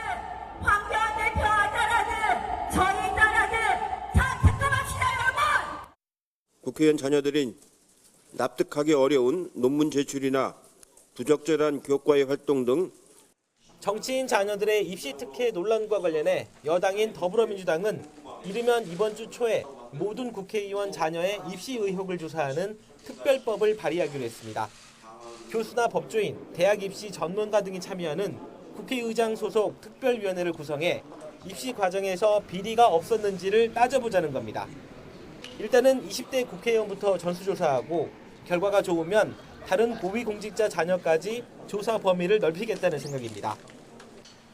황교안 대표 따라든 저희 따라든 다 특검합시다 여러분. 국회의원 자녀들인 납득하기 어려운 논문 제출이나 부적절한 교과의 활동 등 정치인 자녀들의 입시 특혜 논란과 관련해 여당인 더불어민주당은 이르면 이번 주 초에 모든 국회의원 자녀의 입시 의혹을 조사하는 특별법을 발의하기로 했습니다. 교수나 법조인, 대학 입시 전문가 등이 참여하는 국회의장 소속 특별위원회를 구성해 입시 과정에서 비리가 없었는지를 따져보자는 겁니다. 일단은 20대 국회의원부터 전수조사하고 결과가 좋으면 다른 고위공직자 자녀까지 조사 범위를 넓히겠다는 생각입니다.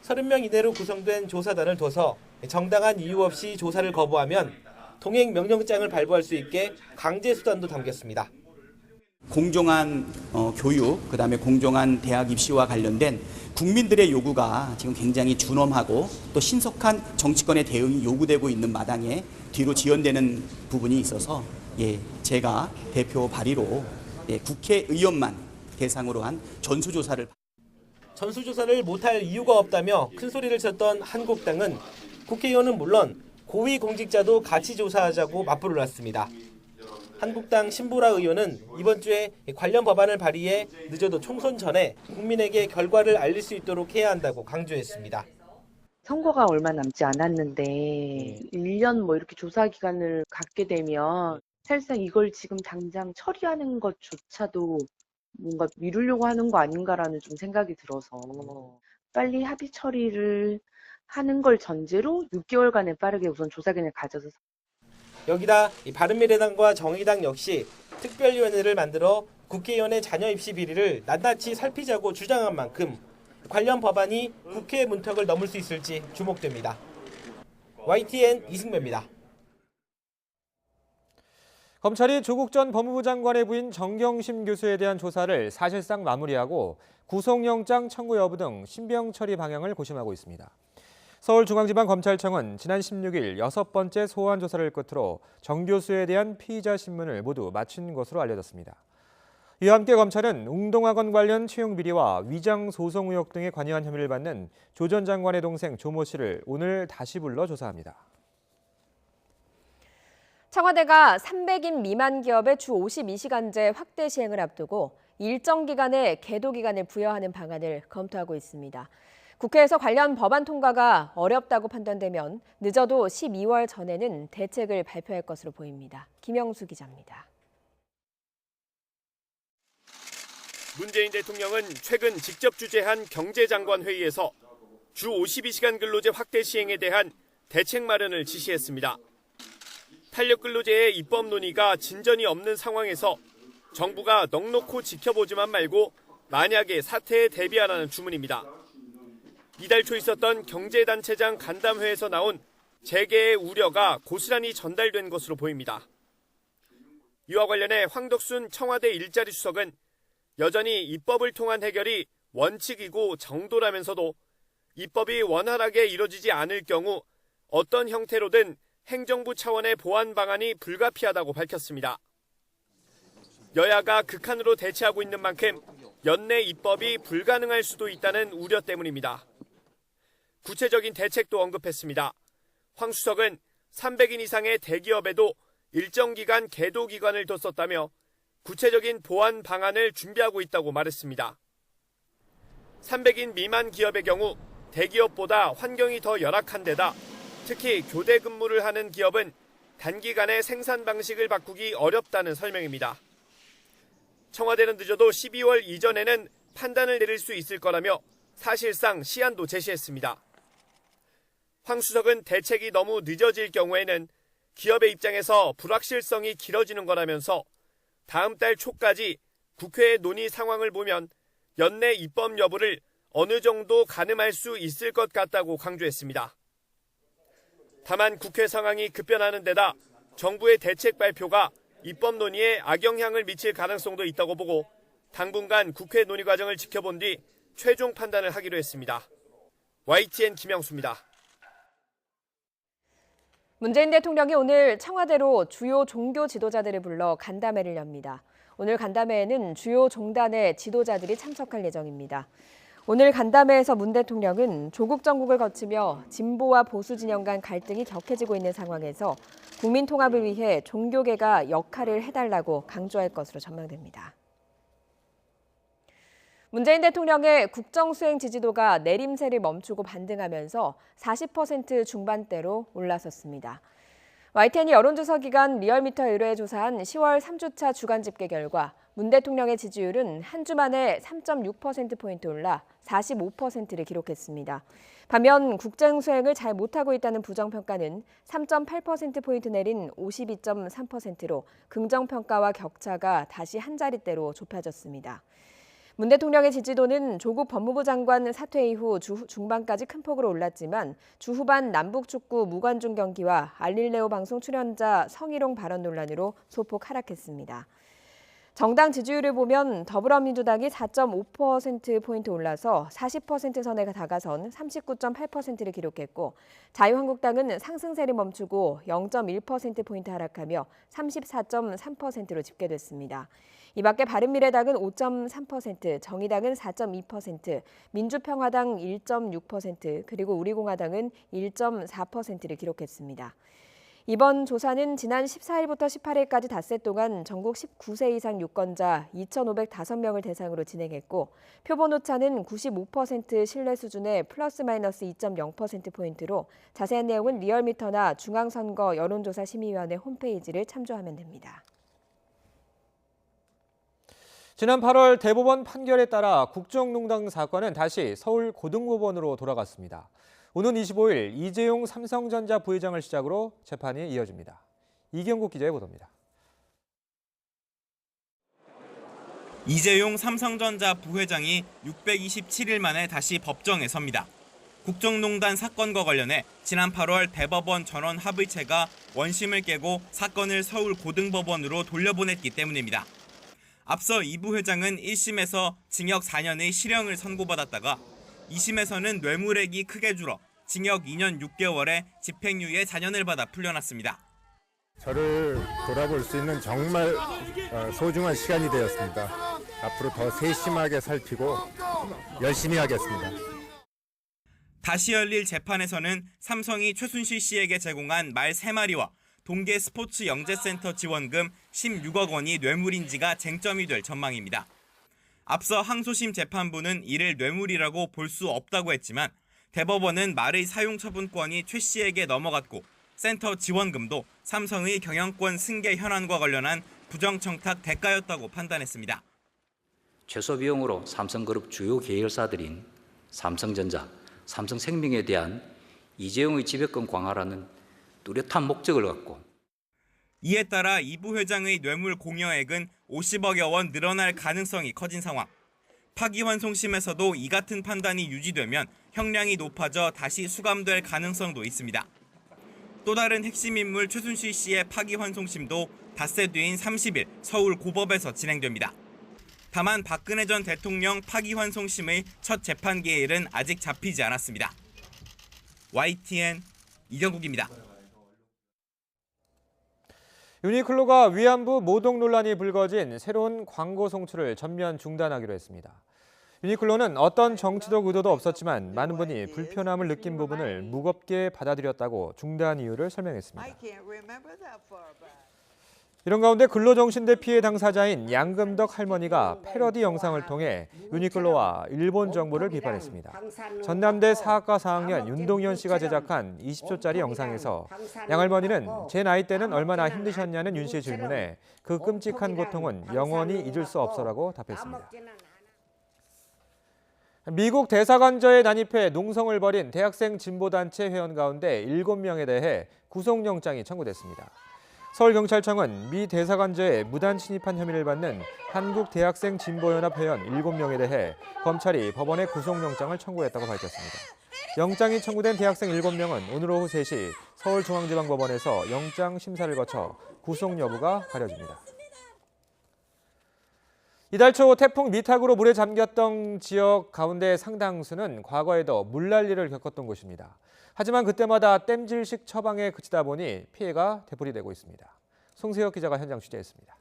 30명 이내로 구성된 조사단을 둬서 정당한 이유 없이 조사를 거부하면 동행 명령장을 발부할 수 있게 강제 수단도 담겼습니다. 공정한 교육, 그다음에 공정한 대학 입시와 관련된 국민들의 요구가 지금 굉장히 준엄하고 또 신속한 정치권의 대응이 요구되고 있는 마당에 뒤로 지연되는 부분이 있어서 제가 대표 발의로 국회의원만 대상으로 한 전수조사를 못할 이유가 없다며 큰 소리를 쳤던 한국당은 국회의원은 물론 고위공직자도 같이 조사하자고 맞불을 놨습니다. 한국당 신보라 의원은 이번 주에 관련 법안을 발의해 늦어도 총선 전에 국민에게 결과를 알릴 수 있도록 해야 한다고 강조했습니다. 선거가 얼마 남지 않았는데 1년 이렇게 조사 기간을 갖게 되면 사실상 이걸 지금 당장 처리하는 것조차도 뭔가 미루려고 하는 거 아닌가라는 좀 생각이 들어서 빨리 합의 처리를 하는 걸 전제로 6개월간에 빠르게 우선 조사 기간을 가져서 여기다 바른미래당과 정의당 역시 특별위원회를 만들어 국회의원의 자녀 입시 비리를 낱낱이 살피자고 주장한 만큼 관련 법안이 국회 문턱을 넘을 수 있을지 주목됩니다. YTN 이승배입니다. 검찰이 조국 전 법무부 장관의 부인 정경심 교수에 대한 조사를 사실상 마무리하고 구속영장 청구 여부 등 신병 처리 방향을 고심하고 있습니다. 서울중앙지방검찰청은 지난 16일 6번째 소환 조사를 끝으로 정 교수에 대한 피의자 신문을 모두 마친 것으로 알려졌습니다. 이와 함께 검찰은 웅동학원 관련 채용 비리와 위장 소송 의혹 등에 관여한 혐의를 받는 조 전 장관의 동생 조모 씨를 오늘 다시 불러 조사합니다. 청와대가 300인 미만 기업의 주 52시간제 확대 시행을 앞두고 일정 기간의 계도 기간을 부여하는 방안을 검토하고 있습니다. 국회에서 관련 법안 통과가 어렵다고 판단되면 늦어도 12월 전에는 대책을 발표할 것으로 보입니다. 김영수 기자입니다. 문재인 대통령은 최근 직접 주재한 경제장관 회의에서 주 52시간 근로제 확대 시행에 대한 대책 마련을 지시했습니다. 탄력근로제의 입법 논의가 진전이 없는 상황에서 정부가 넋놓고 지켜보지만 말고 만약에 사태에 대비하라는 주문입니다. 이달 초 있었던 경제단체장 간담회에서 나온 재계의 우려가 고스란히 전달된 것으로 보입니다. 이와 관련해 황덕순 청와대 일자리 수석은 여전히 입법을 통한 해결이 원칙이고 정도라면서도 입법이 원활하게 이뤄지지 않을 경우 어떤 형태로든 행정부 차원의 보완 방안이 불가피하다고 밝혔습니다. 여야가 극한으로 대치하고 있는 만큼 연내 입법이 불가능할 수도 있다는 우려 때문입니다. 구체적인 대책도 언급했습니다. 황 수석은 300인 이상의 대기업에도 일정 기간 계도 기간을 뒀었다며 구체적인 보완 방안을 준비하고 있다고 말했습니다. 300인 미만 기업의 경우 대기업보다 환경이 더 열악한 데다 특히 교대 근무를 하는 기업은 단기간에 생산 방식을 바꾸기 어렵다는 설명입니다. 청와대는 늦어도 12월 이전에는 판단을 내릴 수 있을 거라며 사실상 시한도 제시했습니다. 황 수석은 대책이 너무 늦어질 경우에는 기업의 입장에서 불확실성이 길어지는 거라면서 다음 달 초까지 국회의 논의 상황을 보면 연내 입법 여부를 어느 정도 가늠할 수 있을 것 같다고 강조했습니다. 다만 국회 상황이 급변하는 데다 정부의 대책 발표가 입법 논의에 악영향을 미칠 가능성도 있다고 보고 당분간 국회 논의 과정을 지켜본 뒤 최종 판단을 하기로 했습니다. YTN 김영수입니다. 문재인 대통령이 오늘 청와대로 주요 종교 지도자들을 불러 간담회를 엽니다. 오늘 간담회에는 주요 종단의 지도자들이 참석할 예정입니다. 오늘 간담회에서 문 대통령은 조국 정국을 거치며 진보와 보수 진영 간 갈등이 격해지고 있는 상황에서 국민 통합을 위해 종교계가 역할을 해달라고 강조할 것으로 전망됩니다. 문재인 대통령의 국정수행 지지도가 내림세를 멈추고 반등하면서 40% 중반대로 올라섰습니다. YTN이 여론조사 기관 리얼미터 의뢰에 조사한 10월 3주차 주간 집계 결과 문 대통령의 지지율은 한 주 만에 3.6%포인트 올라 45%를 기록했습니다. 반면 국정 수행을 잘 못하고 있다는 부정평가는 3.8%포인트 내린 52.3%로 긍정평가와 격차가 다시 한 자릿대로 좁혀졌습니다. 문 대통령의 지지도는 조국 법무부 장관 사퇴 이후 주 중반까지 큰 폭으로 올랐지만 주 후반 남북축구 무관중 경기와 알릴레오 방송 출연자 성희롱 발언 논란으로 소폭 하락했습니다. 정당 지지율을 보면 더불어민주당이 4.5%포인트 올라서 40% 선에 다가선 39.8%를 기록했고 자유한국당은 상승세를 멈추고 0.1%포인트 하락하며 34.3%로 집계됐습니다. 이 밖에 바른미래당은 5.3%, 정의당은 4.2%, 민주평화당 1.6%, 그리고 우리공화당은 1.4%를 기록했습니다. 이번 조사는 지난 14일부터 18일까지 닷새 동안 전국 19세 이상 유권자 2,505명을 대상으로 진행했고 표본 오차는 95% 신뢰 수준의 플러스 마이너스 2.0%포인트로 자세한 내용은 리얼미터나 중앙선거 여론조사심의위원회 홈페이지를 참조하면 됩니다. 지난 8월 대법원 판결에 따라 국정농단 사건은 다시 서울고등법원으로 돌아갔습니다. 오는 25일 이재용 삼성전자 부회장을 시작으로 재판이 이어집니다. 이경국 기자의 보도입니다. 이재용 삼성전자 부회장이 627일 만에 다시 법정에 섭니다. 국정농단 사건과 관련해 지난 8월 대법원 전원 합의체가 원심을 깨고 사건을 서울고등법원으로 돌려보냈기 때문입니다. 앞서 이 부회장은 1심에서 징역 4년의 실형을 선고받았다가 2심에서는 뇌물액이 크게 줄어 징역 2년 6개월에 집행유예 4년을 받아 풀려났습니다. 저를 돌아볼 수 있는 정말 소중한 시간이 되었습니다. 앞으로 더 세심하게 살피고 열심히 하겠습니다. 다시 열릴 재판에서는 삼성이 최순실 씨에게 제공한 말 3마리와 동계 스포츠 영재센터 지원금 16억 원이 뇌물인지가 쟁점이 될 전망입니다. 앞서 항소심 재판부는 이를 뇌물이라고 볼 수 없다고 했지만 대법원은 말의 사용 처분권이 최 씨에게 넘어갔고 센터 지원금도 삼성의 경영권 승계 현안과 관련한 부정청탁 대가였다고 판단했습니다. 최소 비용으로 삼성그룹 주요 계열사들인 삼성전자, 삼성생명에 대한 이재용의 지배권 강화라는 뚜렷한 목적을 갖고 이에 따라 이 부회장의 뇌물 공여액은 50억여 원 늘어날 가능성이 커진 상황. 파기환송심에서도 이 같은 판단이 유지되면 형량이 높아져 다시 수감될 가능성도 있습니다. 또 다른 핵심 인물 최순실 씨의 파기환송심도 닷새 뒤인 30일 서울 고법에서 진행됩니다. 다만 박근혜 전 대통령 파기환송심의 첫 재판 기일은 아직 잡히지 않았습니다. YTN 이경국입니다. 유니클로가 위안부 모독 논란이 불거진 새로운 광고 송출을 전면 중단하기로 했습니다. 유니클로는 어떤 정치적 의도도 없었지만 많은 분이 불편함을 느낀 부분을 무겁게 받아들였다고 중단 이유를 설명했습니다. 이런 가운데 근로정신대 피해 당사자인 양금덕 할머니가 패러디 영상을 통해 유니클로와 일본 정부를 비판했습니다. 전남대 사학과 4학년 윤동현 씨가 제작한 20초짜리 영상에서 양 할머니는 제 나이 때는 얼마나 힘드셨냐는 윤 씨의 질문에 그 끔찍한 고통은 영원히 잊을 수 없어라고 답했습니다. 미국 대사관저에 난입해 농성을 벌인 대학생 진보단체 회원 가운데 7명에 대해 구속영장이 청구됐습니다. 서울경찰청은 미 대사관저에 무단 침입한 혐의를 받는 한국대학생 진보연합 회원 7명에 대해 검찰이 법원에 구속영장을 청구했다고 밝혔습니다. 영장이 청구된 대학생 7명은 오늘 오후 3시 서울중앙지방법원에서 영장 심사를 거쳐 구속 여부가 가려집니다. 이달 초 태풍 미탁으로 물에 잠겼던 지역 가운데 상당수는 과거에도 물난리를 겪었던 곳입니다. 하지만 그때마다 땜질식 처방에 그치다 보니 피해가 되풀이되고 있습니다. 송세혁 기자가 현장 취재했습니다.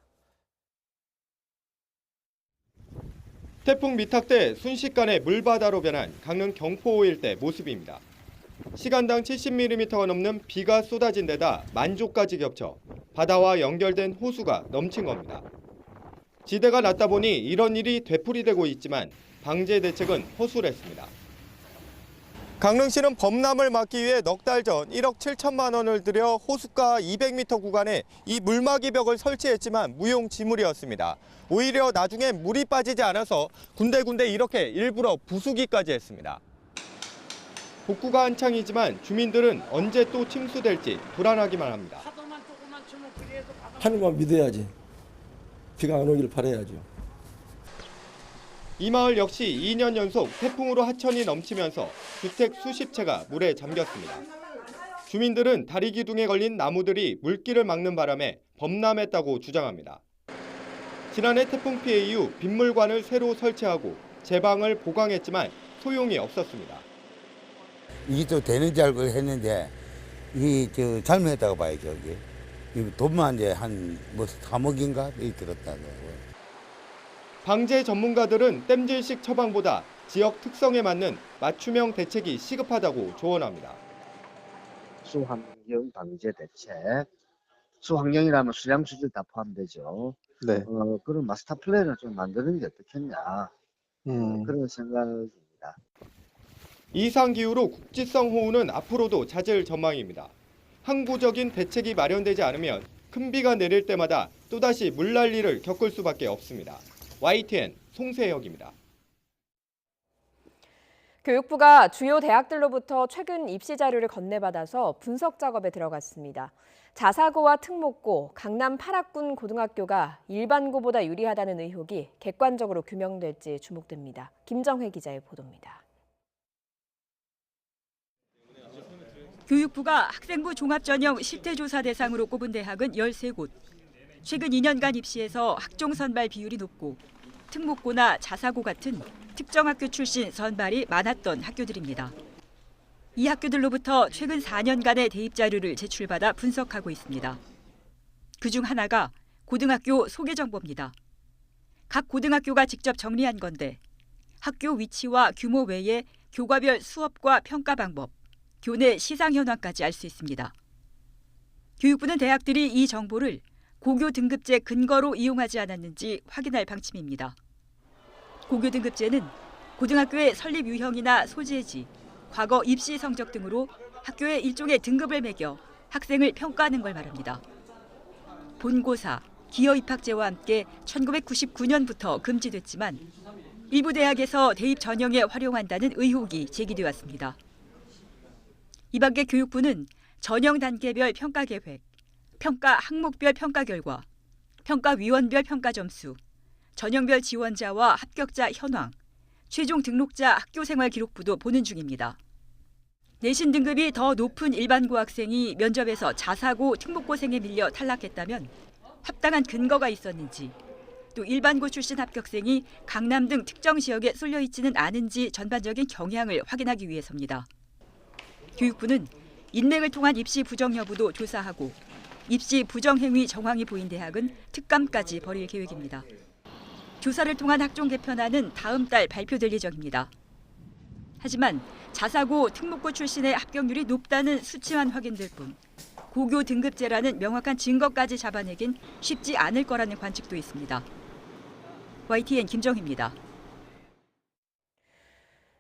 태풍 미탁 때 순식간에 물바다로 변한 강릉 경포 일대 모습입니다. 시간당 70mm가 넘는 비가 쏟아진 데다 만조까지 겹쳐 바다와 연결된 호수가 넘친 겁니다. 지대가 낮다 보니 이런 일이 되풀이되고 있지만 방제 대책은 허술했습니다. 강릉시는 범람을 막기 위해 넉 달 전 1억 7천만 원을 들여 호수가 200m 구간에 이 물막이 벽을 설치했지만 무용지물이었습니다. 오히려 나중에 물이 빠지지 않아서 군데군데 이렇게 일부러 부수기까지 했습니다. 복구가 한창이지만 주민들은 언제 또 침수될지 불안하기만 합니다. 하늘만 믿어야지. 비가 안 오길 바라야죠. 이 마을 역시 2년 연속 태풍으로 하천이 넘치면서 주택 수십 채가 물에 잠겼습니다. 주민들은 다리 기둥에 걸린 나무들이 물길을 막는 바람에 범람했다고 주장합니다. 지난해 태풍 피해 이후 빗물관을 새로 설치하고 제방을 보강했지만 소용이 없었습니다. 이게 또 되는지 알고 했는데 이게 잘못했다고 봐야죠. 이게 돈만 이제 한 3억인가 들었다고. 방제 전문가들은 땜질식 처방보다 지역 특성에 맞는 맞춤형 대책이 시급하다고 조언합니다. 수환경 방제 대책, 수환경이라면 수량 수질 다 포함되죠. 네. 그런 마스터 플랜을 좀 만드는 게 어떻겠냐 그런 생각입니다. 이상 기후로 국지성 호우는 앞으로도 잦을 전망입니다. 항구적인 대책이 마련되지 않으면 큰 비가 내릴 때마다 또다시 물난리를 겪을 수밖에 없습니다. YTN 송세혁입니다. 교육부가 주요 대학들로부터 최근 입시 자료를 건네받아서 분석 작업에 들어갔습니다. 자사고와 특목고, 강남 8학군 고등학교가 일반고보다 유리하다는 의혹이 객관적으로 규명될지 주목됩니다. 김정혜 기자의 보도입니다. 교육부가 학생부 종합전형 실태조사 대상으로 꼽은 대학은 13곳. 최근 2년간 입시에서 학종 선발 비율이 높고 특목고나 자사고 같은 특정 학교 출신 선발이 많았던 학교들입니다. 이 학교들로부터 최근 4년간의 대입 자료를 제출받아 분석하고 있습니다. 그중 하나가 고등학교 소개 정보입니다. 각 고등학교가 직접 정리한 건데 학교 위치와 규모 외에 교과별 수업과 평가 방법, 교내 시상 현황까지 알 수 있습니다. 교육부는 대학들이 이 정보를 고교 등급제 근거로 이용하지 않았는지 확인할 방침입니다. 고교 등급제는 고등학교의 설립 유형이나 소재지, 과거 입시 성적 등으로 학교에 일종의 등급을 매겨 학생을 평가하는 걸 말합니다. 본고사, 기여 입학제와 함께 1999년부터 금지됐지만 일부 대학에서 대입 전형에 활용한다는 의혹이 제기돼 왔습니다. 이 밖에 교육부는 전형 단계별 평가 계획, 평가 항목별 평가 결과, 평가위원별 평가 점수, 전형별 지원자와 합격자 현황, 최종 등록자 학교생활 기록부도 보는 중입니다. 내신 등급이 더 높은 일반고 학생이 면접에서 자사고, 특목고생에 밀려 탈락했다면 합당한 근거가 있었는지, 또 일반고 출신 합격생이 강남 등 특정 지역에 쏠려 있지는 않은지 전반적인 경향을 확인하기 위해서입니다. 교육부는 인맥을 통한 입시 부정 여부도 조사하고 입시 부정 행위 정황이 보인 대학은 특감까지 벌일 계획입니다. 조사를 통한 학종 개편안은 다음 달 발표될 예정입니다. 하지만 자사고 특목고 출신의 합격률이 높다는 수치만 확인될 뿐 고교 등급제라는 명확한 증거까지 잡아내긴 쉽지 않을 거라는 관측도 있습니다. YTN 김정희입니다.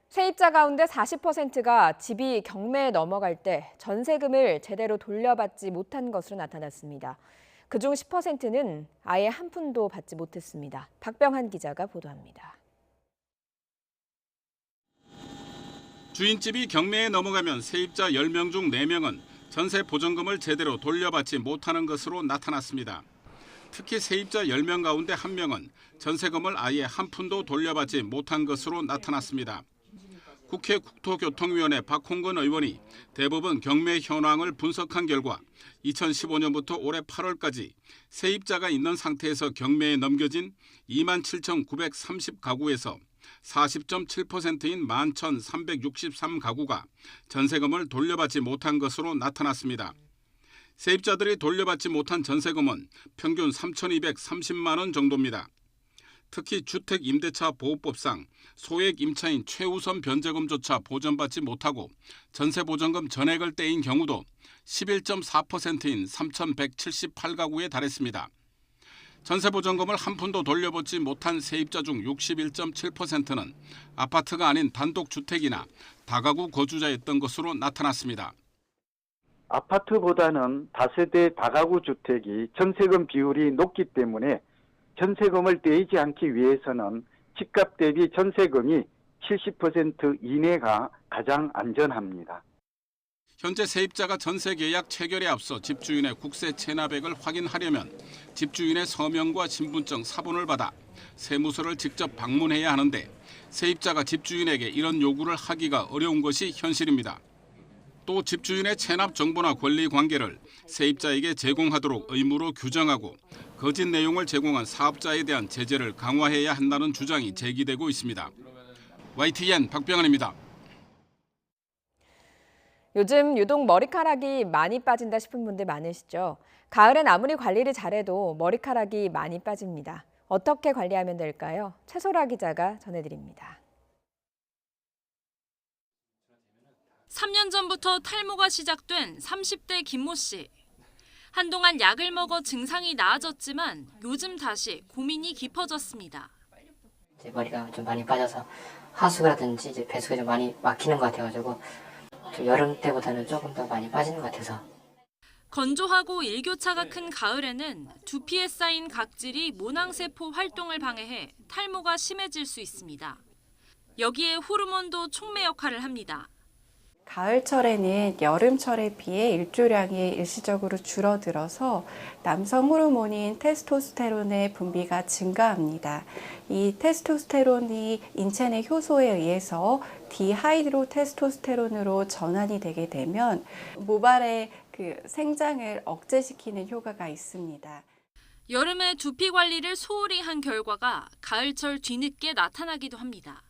세입자 가운데 40%가 집이 경매에 넘어갈 때 전세금을 제대로 돌려받지 못한 것으로 나타났습니다. 그중 10%는 아예 한 푼도 받지 못했습니다. 박병한 기자가 보도합니다. 주인집이 경매에 넘어가면 세입자 10명 중 4명은 전세 보전금을 제대로 돌려받지 못하는 것으로 나타났습니다. 특히 세입자 10명 가운데 1명은 전세금을 아예 한 푼도 돌려받지 못한 것으로 나타났습니다. 국회 국토교통위원회 박홍근 의원이 대법원 경매 현황을 분석한 결과 2015년부터 올해 8월까지 세입자가 있는 상태에서 경매에 넘겨진 27,930가구에서 40.7%인 11,363가구가 전세금을 돌려받지 못한 것으로 나타났습니다. 세입자들이 돌려받지 못한 전세금은 평균 3,230만 원 정도입니다. 특히 주택임대차보호법상 소액 임차인 최우선 변제금조차 보전받지 못하고 전세보전금 전액을 떼인 경우도 11.4%인 3,178가구에 달했습니다. 전세보전금을 한 푼도 돌려받지 못한 세입자 중 61.7%는 아파트가 아닌 단독주택이나 다가구 거주자였던 것으로 나타났습니다. 아파트보다는 다세대 다가구 주택이 전세금 비율이 높기 때문에 전세금을 떼이지 않기 위해서는 집값 대비 전세금이 70% 이내가 가장 안전합니다. 현재 세입자가 전세 계약 체결에 앞서 집주인의 국세 체납액을 확인하려면 집주인의 서명과 신분증 사본을 받아 세무서를 직접 방문해야 하는데 세입자가 집주인에게 이런 요구를 하기가 어려운 것이 현실입니다. 또 집주인의 체납 정보나 권리 관계를 세입자에게 제공하도록 의무로 규정하고 거짓 내용을 제공한 사업자에 대한 제재를 강화해야 한다는 주장이 제기되고 있습니다. YTN 박병환입니다. 요즘 유독 머리카락이 많이 빠진다 싶은 분들 많으시죠? 가을엔 아무리 관리를 잘해도 머리카락이 많이 빠집니다. 어떻게 관리하면 될까요? 최소라 기자가 전해드립니다. 3년 전부터 탈모가 시작된 30대 김모 씨. 한동안 약을 먹어 증상이 나아졌지만 요즘 다시 고민이 깊어졌습니다. 제 머리가 좀 많이 빠져서 하수구라든지 이제 배수가 좀 많이 막히는 것 같아가지고 좀 여름 때보다는 조금 더 많이 빠지는 것 같아서. 건조하고 일교차가 큰 가을에는 두피에 쌓인 각질이 모낭세포 활동을 방해해 탈모가 심해질 수 있습니다. 여기에 호르몬도 촉매 역할을 합니다. 가을철에는 여름철에 비해 일조량이 일시적으로 줄어들어서 남성 호르몬인 테스토스테론의 분비가 증가합니다. 이 테스토스테론이 인체 내 효소에 의해서 디하이드로 테스토스테론으로 전환이 되게 되면 모발의 생장을 억제시키는 효과가 있습니다. 여름에 두피 관리를 소홀히 한 결과가 가을철 뒤늦게 나타나기도 합니다.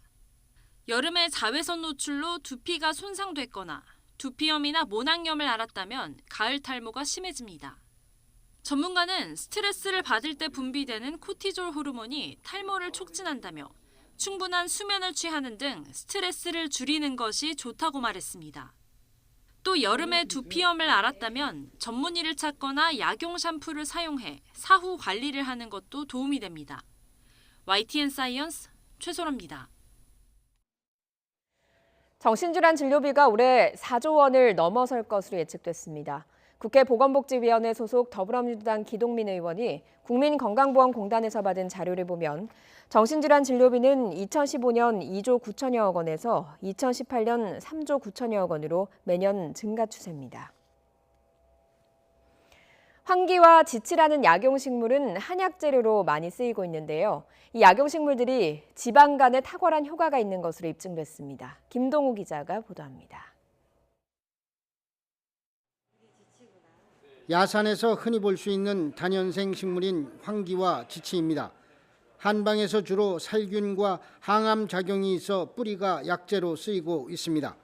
여름에 자외선 노출로 두피가 손상됐거나 두피염이나 모낭염을 앓았다면 가을 탈모가 심해집니다. 전문가는 스트레스를 받을 때 분비되는 코티졸 호르몬이 탈모를 촉진한다며 충분한 수면을 취하는 등 스트레스를 줄이는 것이 좋다고 말했습니다. 또 여름에 두피염을 앓았다면 전문의를 찾거나 약용 샴푸를 사용해 사후 관리를 하는 것도 도움이 됩니다. YTN 사이언스 최소라입니다. 정신질환 진료비가 올해 4조 원을 넘어설 것으로 예측됐습니다. 국회 보건복지위원회 소속 더불어민주당 기동민 의원이 국민건강보험공단에서 받은 자료를 보면 정신질환 진료비는 2015년 2조 9천여억 원에서 2018년 3조 9천여억 원으로 매년 증가 추세입니다. 황기와 지치라는 약용식물은 한약 재료로 많이 쓰이고 있는데요. 이 약용식물들이 지방 간에 탁월한 효과가 있는 것으로 입증됐습니다. 김동우 기자가 보도합니다. 야산에서 흔히 볼 수 있는 다년생 식물인 황기와 지치입니다. 한방에서 주로 살균과 항암 작용이 있어 뿌리가 약재로 쓰이고 있습니다.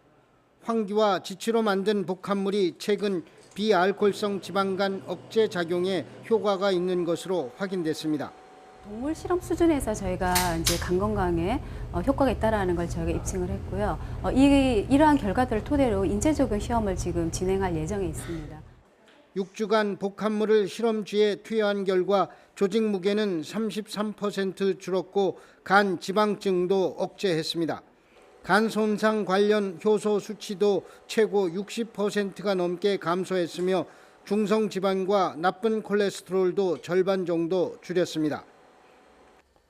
황기와 지치로 만든 복합물이 최근 비알코올성 지방간 억제 작용에 효과가 있는 것으로 확인됐습니다. 동물 실험 수준에서 저희가 이제 간 건강에 효과가 있다라는 걸 저희가 입증을 했고요. 이러한 결과들을 토대로 인체 적용 시험을 지금 진행할 예정에 있습니다. 6주간 복합물을 실험쥐에 투여한 결과 조직 무게는 33% 줄었고 간 지방증도 억제했습니다. 간 손상 관련 효소 수치도 최고 60%가 넘게 감소했으며 중성 지방과 나쁜 콜레스테롤도 절반 정도 줄였습니다.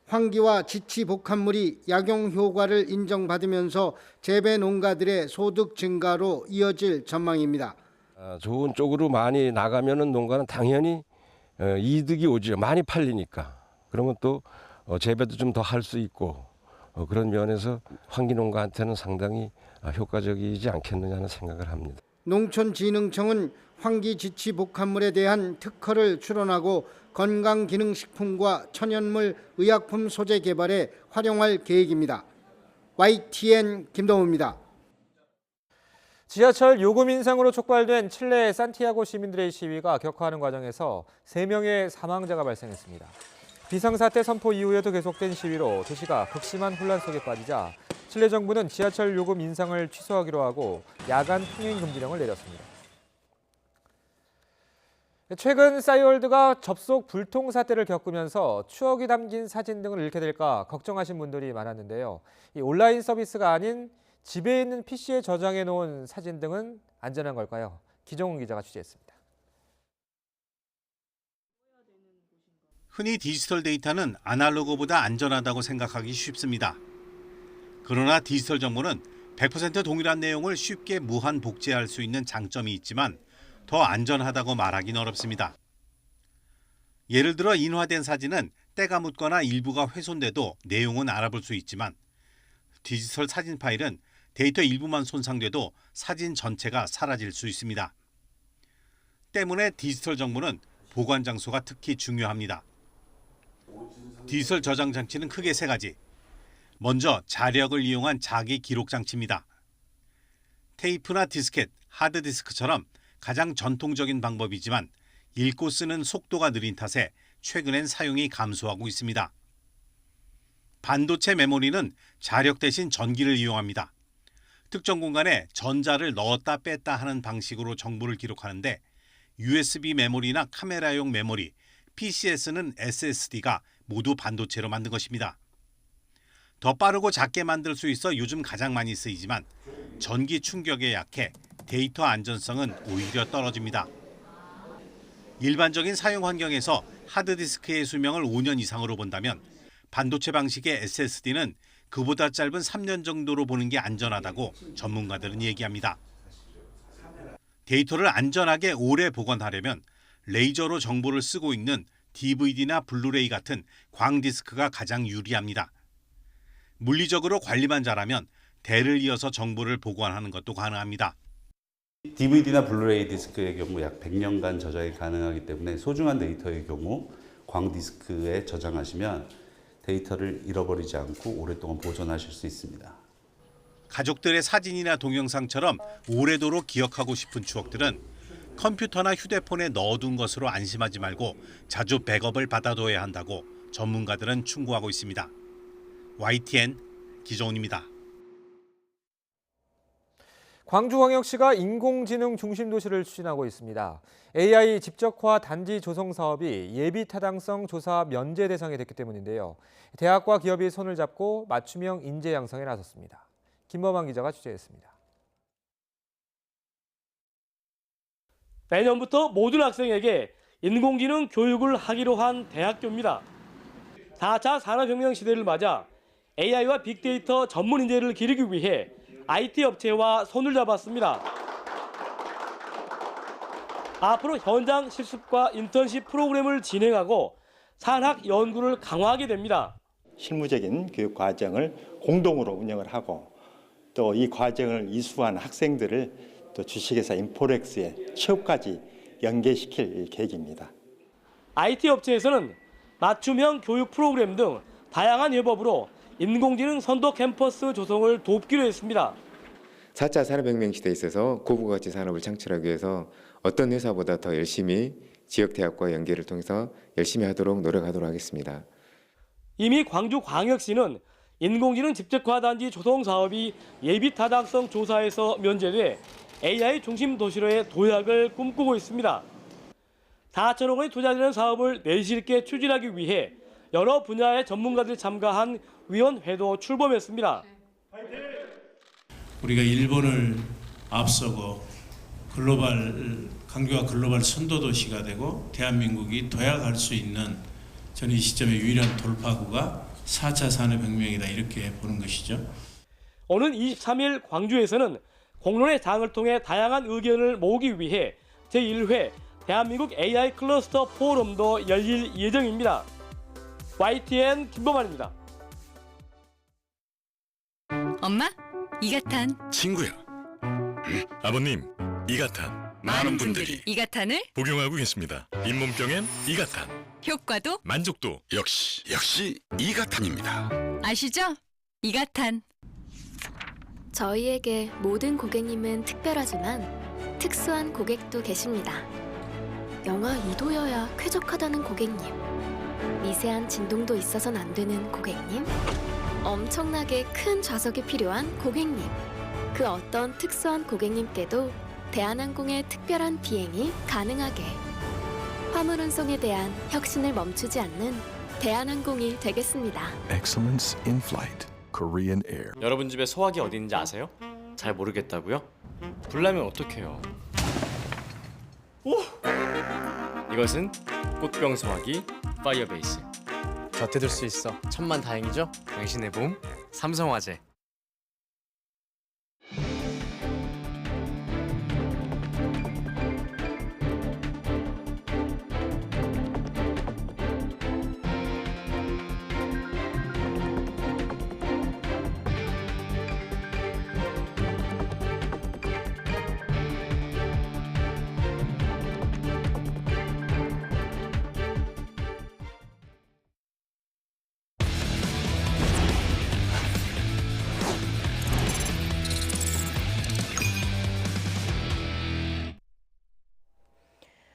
황기와 지치 복합물이 약용 효과를 인정받으면서 재배 농가들의 소득 증가로 이어질 전망입니다. 좋은 쪽으로 많이 나가면은 농가는 당연히 이득이 오죠. 많이 팔리니까. 그러면 또 재배도 좀 더 할 수 있고 그런 면에서 황기 농가한테는 상당히 효과적이지 않겠느냐는 생각을 합니다. 농촌진흥청은 황기 지치 복합물에 대한 특허를 출원하고 건강기능식품과 천연물 의약품 소재 개발에 활용할 계획입니다. YTN 김동우입니다. 지하철 요금 인상으로 촉발된 칠레 산티아고 시민들의 시위가 격화하는 과정에서 3명의 사망자가 발생했습니다. 비상사태 선포 이후에도 계속된 시위로 도시가 극심한 혼란 속에 빠지자 칠레 정부는 지하철 요금 인상을 취소하기로 하고 야간 통행 금지령을 내렸습니다. 최근 싸이월드가 접속 불통 사태를 겪으면서 추억이 담긴 사진 등을 잃게 될까 걱정하신 분들이 많았는데요. 이 온라인 서비스가 아닌 집에 있는 PC에 저장해 놓은 사진 등은 안전한 걸까요? 기정훈 기자가 취재했습니다. 흔히 디지털 데이터는 아날로그보다 안전하다고 생각하기 쉽습니다. 그러나 디지털 정보는 100% 동일한 내용을 쉽게 무한 복제할 수 있는 장점이 있지만 더 안전하다고 말하기는 어렵습니다. 예를 들어 인화된 사진은 때가 묻거나 일부가 훼손돼도 내용은 알아볼 수 있지만 디지털 사진 파일은 데이터 일부만 손상돼도 사진 전체가 사라질 수 있습니다. 때문에 디지털 정보는 보관 장소가 특히 중요합니다. 디지털 저장 장치는 크게 3가지. 먼저 자력을 이용한 자기 기록 장치입니다. 테이프나 디스켓, 하드디스크처럼 가장 전통적인 방법이지만 읽고 쓰는 속도가 느린 탓에 최근엔 사용이 감소하고 있습니다. 반도체 메모리는 자력 대신 전기를 이용합니다. 특정 공간에 전자를 넣었다 뺐다 하는 방식으로 정보를 기록하는데 USB 메모리나 카메라용 메모리, PC에 쓰는 SSD가 모두 반도체로 만든 것입니다. 더 빠르고 작게 만들 수 있어 요즘 가장 많이 쓰이지만 전기 충격에 약해 데이터 안전성은 오히려 떨어집니다. 일반적인 사용 환경에서 하드디스크의 수명을 5년 이상으로 본다면 반도체 방식의 SSD는 그보다 짧은 3년 정도로 보는 게 안전하다고 전문가들은 얘기합니다. 데이터를 안전하게 오래 보관하려면 레이저로 정보를 쓰고 있는 DVD나 블루레이 같은 광디스크가 가장 유리합니다. 물리적으로 관리만 잘하면 대를 이어서 정보를 보관하는 것도 가능합니다. DVD나 블루레이 디스크의 경우 약 100년간 저장이 가능하기 때문에 소중한 데이터의 경우 광디스크에 저장하시면 데이터를 잃어버리지 않고 오랫동안 보존하실 수 있습니다. 가족들의 사진이나 동영상처럼 오래도록 기억하고 싶은 추억들은 컴퓨터나 휴대폰에 넣어둔 것으로 안심하지 말고 자주 백업을 받아둬야 한다고 전문가들은 충고하고 있습니다. YTN 기정훈입니다. 광주광역시가 인공지능 중심 도시를 추진하고 있습니다. AI 집적화 단지 조성 사업이 예비 타당성 조사 면제 대상이 됐기 때문인데요. 대학과 기업이 손을 잡고 맞춤형 인재 양성에 나섰습니다. 김범환 기자가 취재했습니다. 내년부터 모든 학생에게 인공지능 교육을 하기로 한 대학교입니다. 4차 산업혁명 시대를 맞아 AI와 빅데이터 전문 인재를 기르기 위해 IT 업체와 손을 잡았습니다. 앞으로 현장 실습과 인턴십 프로그램을 진행하고 산학 연구를 강화하게 됩니다. 실무적인 교육 과정을 공동으로 운영을 하고 또 이 과정을 이수한 학생들을 또 주식회사 인포렉스에 취업까지 연계시킬 계획입니다. IT 업체에서는 맞춤형 교육 프로그램 등 다양한 협업으로 인공지능 선도 캠퍼스 조성을 돕기로 했습니다. 4차 산업혁명 시대에 있어서 고부가치 산업을 창출하기 위해서 어떤 회사보다 더 열심히 지역대학과 연계를 통해서 열심히 하도록 노력하도록 하겠습니다. 이미 광주광역시는 인공지능 집적화단지 조성 사업이 예비 타당성 조사에서 면제돼 AI 중심 도시로의 도약을 꿈꾸고 있습니다. 4천억 원이 투자되는 사업을 내실 있게 추진하기 위해 여러 분야의 전문가들이 참가한 위원회도 출범했습니다. 우리가 일본을 앞서고 강조와 글로벌 선도도시가 되고 대한민국이 도약할 수 있는 저는 이 시점의 유일한 돌파구가 4차 산업혁명이다 이렇게 보는 것이죠. 오는 23일 광주에서는 공론의 장을 통해 다양한 의견을 모으기 위해 제1회 대한민국 AI 클러스터 포럼도 열릴 예정입니다. YTN 김범환입니다. 엄마, 이가탄. 친구야. 아버님, 이가탄. 많은 분들이 이가탄을 복용하고 계십니다. 잇몸병엔 이가탄. 효과도 만족도 역시 이가탄입니다. 아시죠? 이가탄. 저희에게 모든 고객님은 특별하지만 특수한 고객도 계십니다. 영하 2도여야 쾌적하다는 고객님, 미세한 진동도 있어선 안 되는 고객님, 엄청나게 큰 좌석이 필요한 고객님, 그 어떤 특수한 고객님께도 대한항공의 특별한 비행이 가능하게 화물 운송에 대한 혁신을 멈추지 않는 대한항공이 되겠습니다. Excellence in Flight, Korean Air. 여러분 집에 소화기 어디 있는지 아세요? 잘 모르겠다고요? 불나면 어떡해요? 오! 이것은 꽃병 소화기 파이어베이스. 곁에 둘 수 있어 천만 다행이죠? 당신의 봄 삼성화재.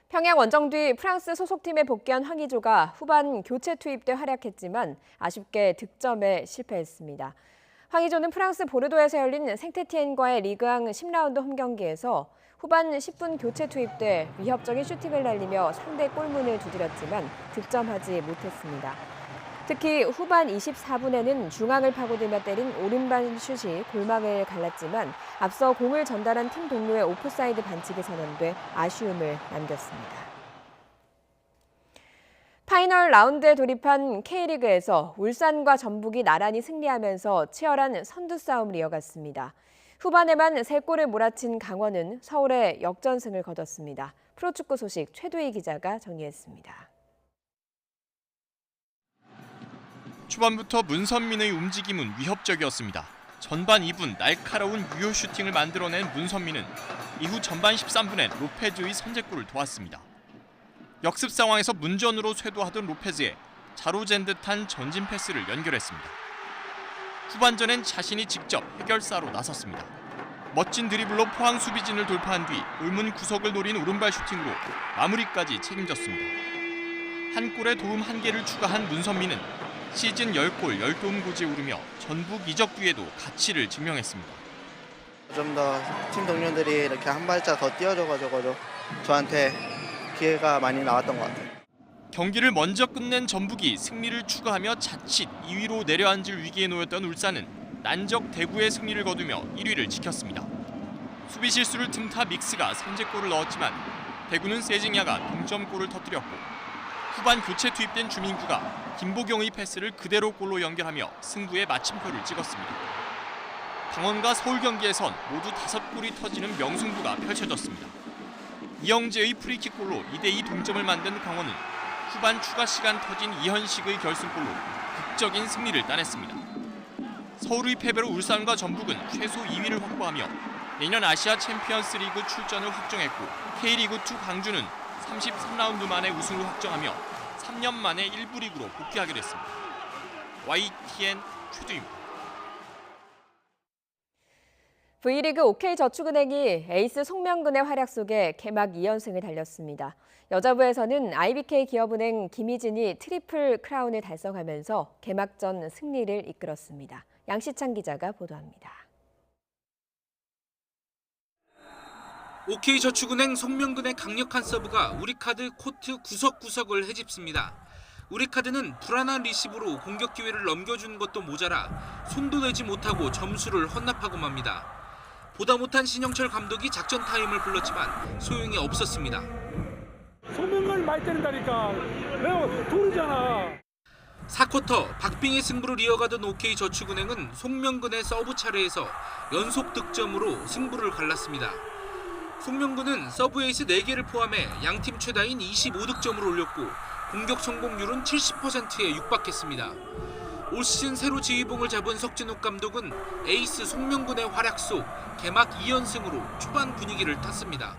평양 원정 뒤 프랑스 소속팀에 복귀한 황의조가 후반 교체 투입돼 활약했지만 아쉽게 득점에 실패했습니다. 황의조는 프랑스 보르도에서 열린 생테티엔과의 리그앙 10라운드 홈경기에서 후반 10분 교체 투입돼 위협적인 슈팅을 날리며 상대 골문을 두드렸지만 득점하지 못했습니다. 특히 후반 24분에는 중앙을 파고들며 때린 오른발 슛이 골망을 갈랐지만 앞서 공을 전달한 팀 동료의 오프사이드 반칙이 선언돼 아쉬움을 남겼습니다. 파이널 라운드에 돌입한 K리그에서 울산과 전북이 나란히 승리하면서 치열한 선두 싸움을 이어갔습니다. 후반에만 3골을 몰아친 강원은 서울에 역전승을 거뒀습니다. 프로축구 소식 최도희 기자가 정리했습니다. 초반부터 문선민의 움직임은 위협적이었습니다. 전반 2분 날카로운 유효 슈팅을 만들어낸 문선민은 이후 전반 13분엔 로페즈의 선제골을 도왔습니다. 역습 상황에서 문전으로 쇄도하던 로페즈에 자로잰 듯한 전진 패스를 연결했습니다. 후반전엔 자신이 직접 해결사로 나섰습니다. 멋진 드리블로 포항 수비진을 돌파한 뒤 의문 구석을 노린 오른발 슈팅으로 마무리까지 책임졌습니다. 한 골에 도움 1개를 추가한 문선민은 시즌 10골 10도움 고지에 오르며 전북 이적 뒤에도 가치를 증명했습니다. 좀 더 팀 동료들이 이렇게 한 발짝 더 뛰어줘가지고 저한테 기회가 많이 나왔던 것 같아요. 경기를 먼저 끝낸 전북이 승리를 추가하며 자칫 2위로 내려앉을 위기에 놓였던 울산은 난적 대구의 승리를 거두며 1위를 지켰습니다. 수비 실수를 틈타 믹스가 선제골을 넣었지만 대구는 세징야가 동점골을 터뜨렸고 후반 교체 투입된 주민구가 김보경의 패스를 그대로 골로 연결하며 승부의 마침표를 찍었습니다. 강원과 서울 경기에선 모두 5골이 터지는 명승부가 펼쳐졌습니다. 이영재의 프리킥 골로 2대2 동점을 만든 강원은 후반 추가 시간 터진 이현식의 결승골로 극적인 승리를 따냈습니다. 서울의 패배로 울산과 전북은 최소 2위를 확보하며 내년 아시아 챔피언스 리그 출전을 확정했고 K리그2 광주는 33라운드 만에 우승을 확정하며 3년 만에 1부 리그로 복귀하게 됐습니다. YTN 큐드입니다. V리그 OK저축은행이 에이스 송명근의 활약 속에 개막 2연승을 달렸습니다. 여자부에서는 IBK 기업은행 김희진이 트리플 크라운을 달성하면서 개막전 승리를 이끌었습니다. 양시창 기자가 보도합니다. OK저축은행 송명근의 강력한 서브가 우리카드 코트 구석구석을 헤집습니다. 우리카드는 불안한 리시브로 공격 기회를 넘겨준 것도 모자라 손도 내지 못하고 점수를 헌납하고 맙니다. 보다 못한 신영철 감독이 작전 타임을 불렀지만 소용이 없었습니다. 송명근을 많이 때린다니까. 내가 둘이잖아. 4쿼터 박빙의 승부를 이어가던 OK저축은행은 송명근의 서브 차례에서 연속 득점으로 승부를 갈랐습니다. 송명근은 서브 에이스 4개를 포함해 양팀 최다인 25득점을 올렸고 공격 성공률은 70%에 육박했습니다. 올 시즌 새로 지휘봉을 잡은 석진욱 감독은 에이스 송명근의 활약 속 개막 2연승으로 초반 분위기를 탔습니다.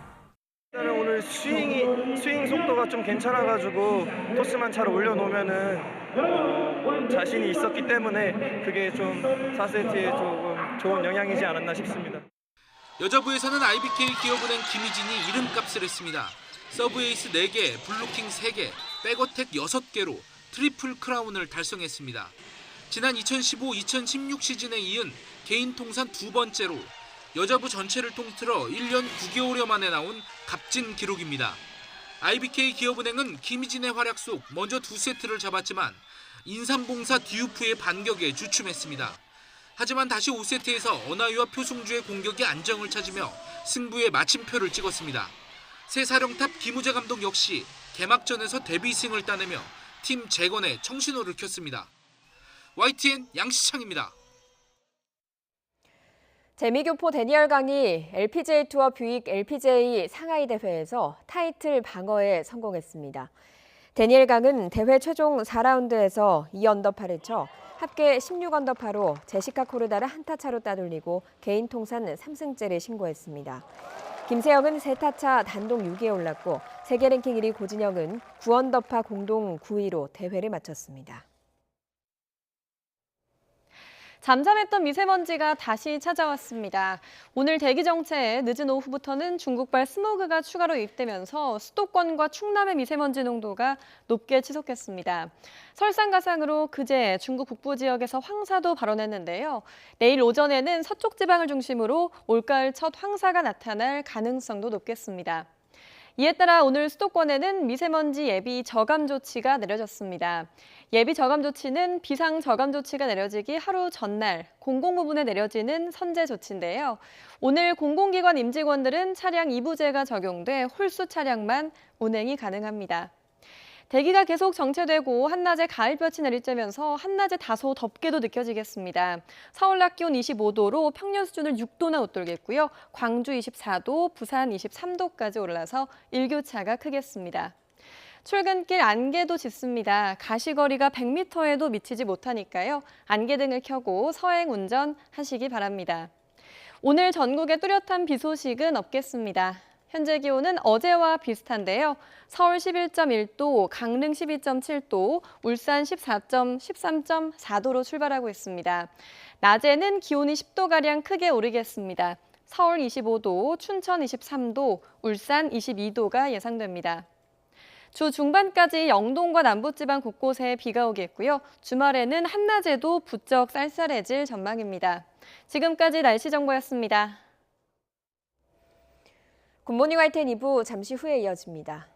오늘 스윙 속도가 좀 괜찮아가지고 토스만 잘 올려놓으면은 자신이 있었기 때문에 그게 좀 4세트에 조금 좋은 영향이지 않았나 싶습니다. 여자부에서는 IBK 기업은행 김희진이 이름값을 했습니다. 서브 에이스 4개, 블로킹 3개, 백어택 6개로 트리플 크라운을 달성했습니다. 지난 2015-2016 시즌에 이은 개인 통산 2번째로 여자부 전체를 통틀어 1년 9개월여 만에 나온 값진 기록입니다. IBK 기업은행은 김희진의 활약 속 먼저 2세트를 잡았지만 인삼봉사 디우프의 반격에 주춤했습니다. 하지만 다시 5세트에서 어나유와 표승주의 공격이 안정을 찾으며 승부의 마침표를 찍었습니다. 새 사령탑 김우재 감독 역시 개막전에서 데뷔승을 따내며 팀 재건에 청신호를 켰습니다. YTN 양시창입니다. 재미교포 데니얼 강이 LPGA 투어 뷰익 LPGA 상하이 대회에서 타이틀 방어에 성공했습니다. 데니얼 강은 대회 최종 4라운드에서 2언더파를 쳐 합계 16언더파로 제시카 코르다를 한타 차로 따돌리고 개인 통산 3승째를 신고했습니다. 김세영은 3타차 단독 6위에 올랐고 세계 랭킹 1위 고진영은 9언더파 공동 9위로 대회를 마쳤습니다. 잠잠했던 미세먼지가 다시 찾아왔습니다. 오늘 대기 정체에 늦은 오후부터는 중국발 스모그가 추가로 유입되면서 수도권과 충남의 미세먼지 농도가 높게 치솟겠습니다. 설상가상으로 그제 중국 북부 지역에서 황사도 발원했는데요. 내일 오전에는 서쪽 지방을 중심으로 올가을 첫 황사가 나타날 가능성도 높겠습니다. 이에 따라 오늘 수도권에는 미세먼지 예비 저감 조치가 내려졌습니다. 예비 저감 조치는 비상 저감 조치가 내려지기 하루 전날 공공부문에 내려지는 선제 조치인데요. 오늘 공공기관 임직원들은 차량 2부제가 적용돼 홀수 차량만 운행이 가능합니다. 대기가 계속 정체되고 한낮에 가을볕이 내리쬐면서 한낮에 다소 덥게도 느껴지겠습니다. 서울 낮 기온 25도로 평년 수준을 6도나 웃돌겠고요. 광주 24도, 부산 23도까지 올라서 일교차가 크겠습니다. 출근길 안개도 짙습니다. 가시거리가 100m에도 미치지 못하니까요. 안개등을 켜고 서행 운전하시기 바랍니다. 오늘 전국에 뚜렷한 비 소식은 없겠습니다. 현재 기온은 어제와 비슷한데요. 서울 11.1도, 강릉 12.7도, 울산 13.4도로 출발하고 있습니다. 낮에는 기온이 10도가량 크게 오르겠습니다. 서울 25도, 춘천 23도, 울산 22도가 예상됩니다. 주 중반까지 영동과 남부지방 곳곳에 비가 오겠고요. 주말에는 한낮에도 부쩍 쌀쌀해질 전망입니다. 지금까지 날씨 정보였습니다. 굿모닝 YTN 2부 잠시 후에 이어집니다.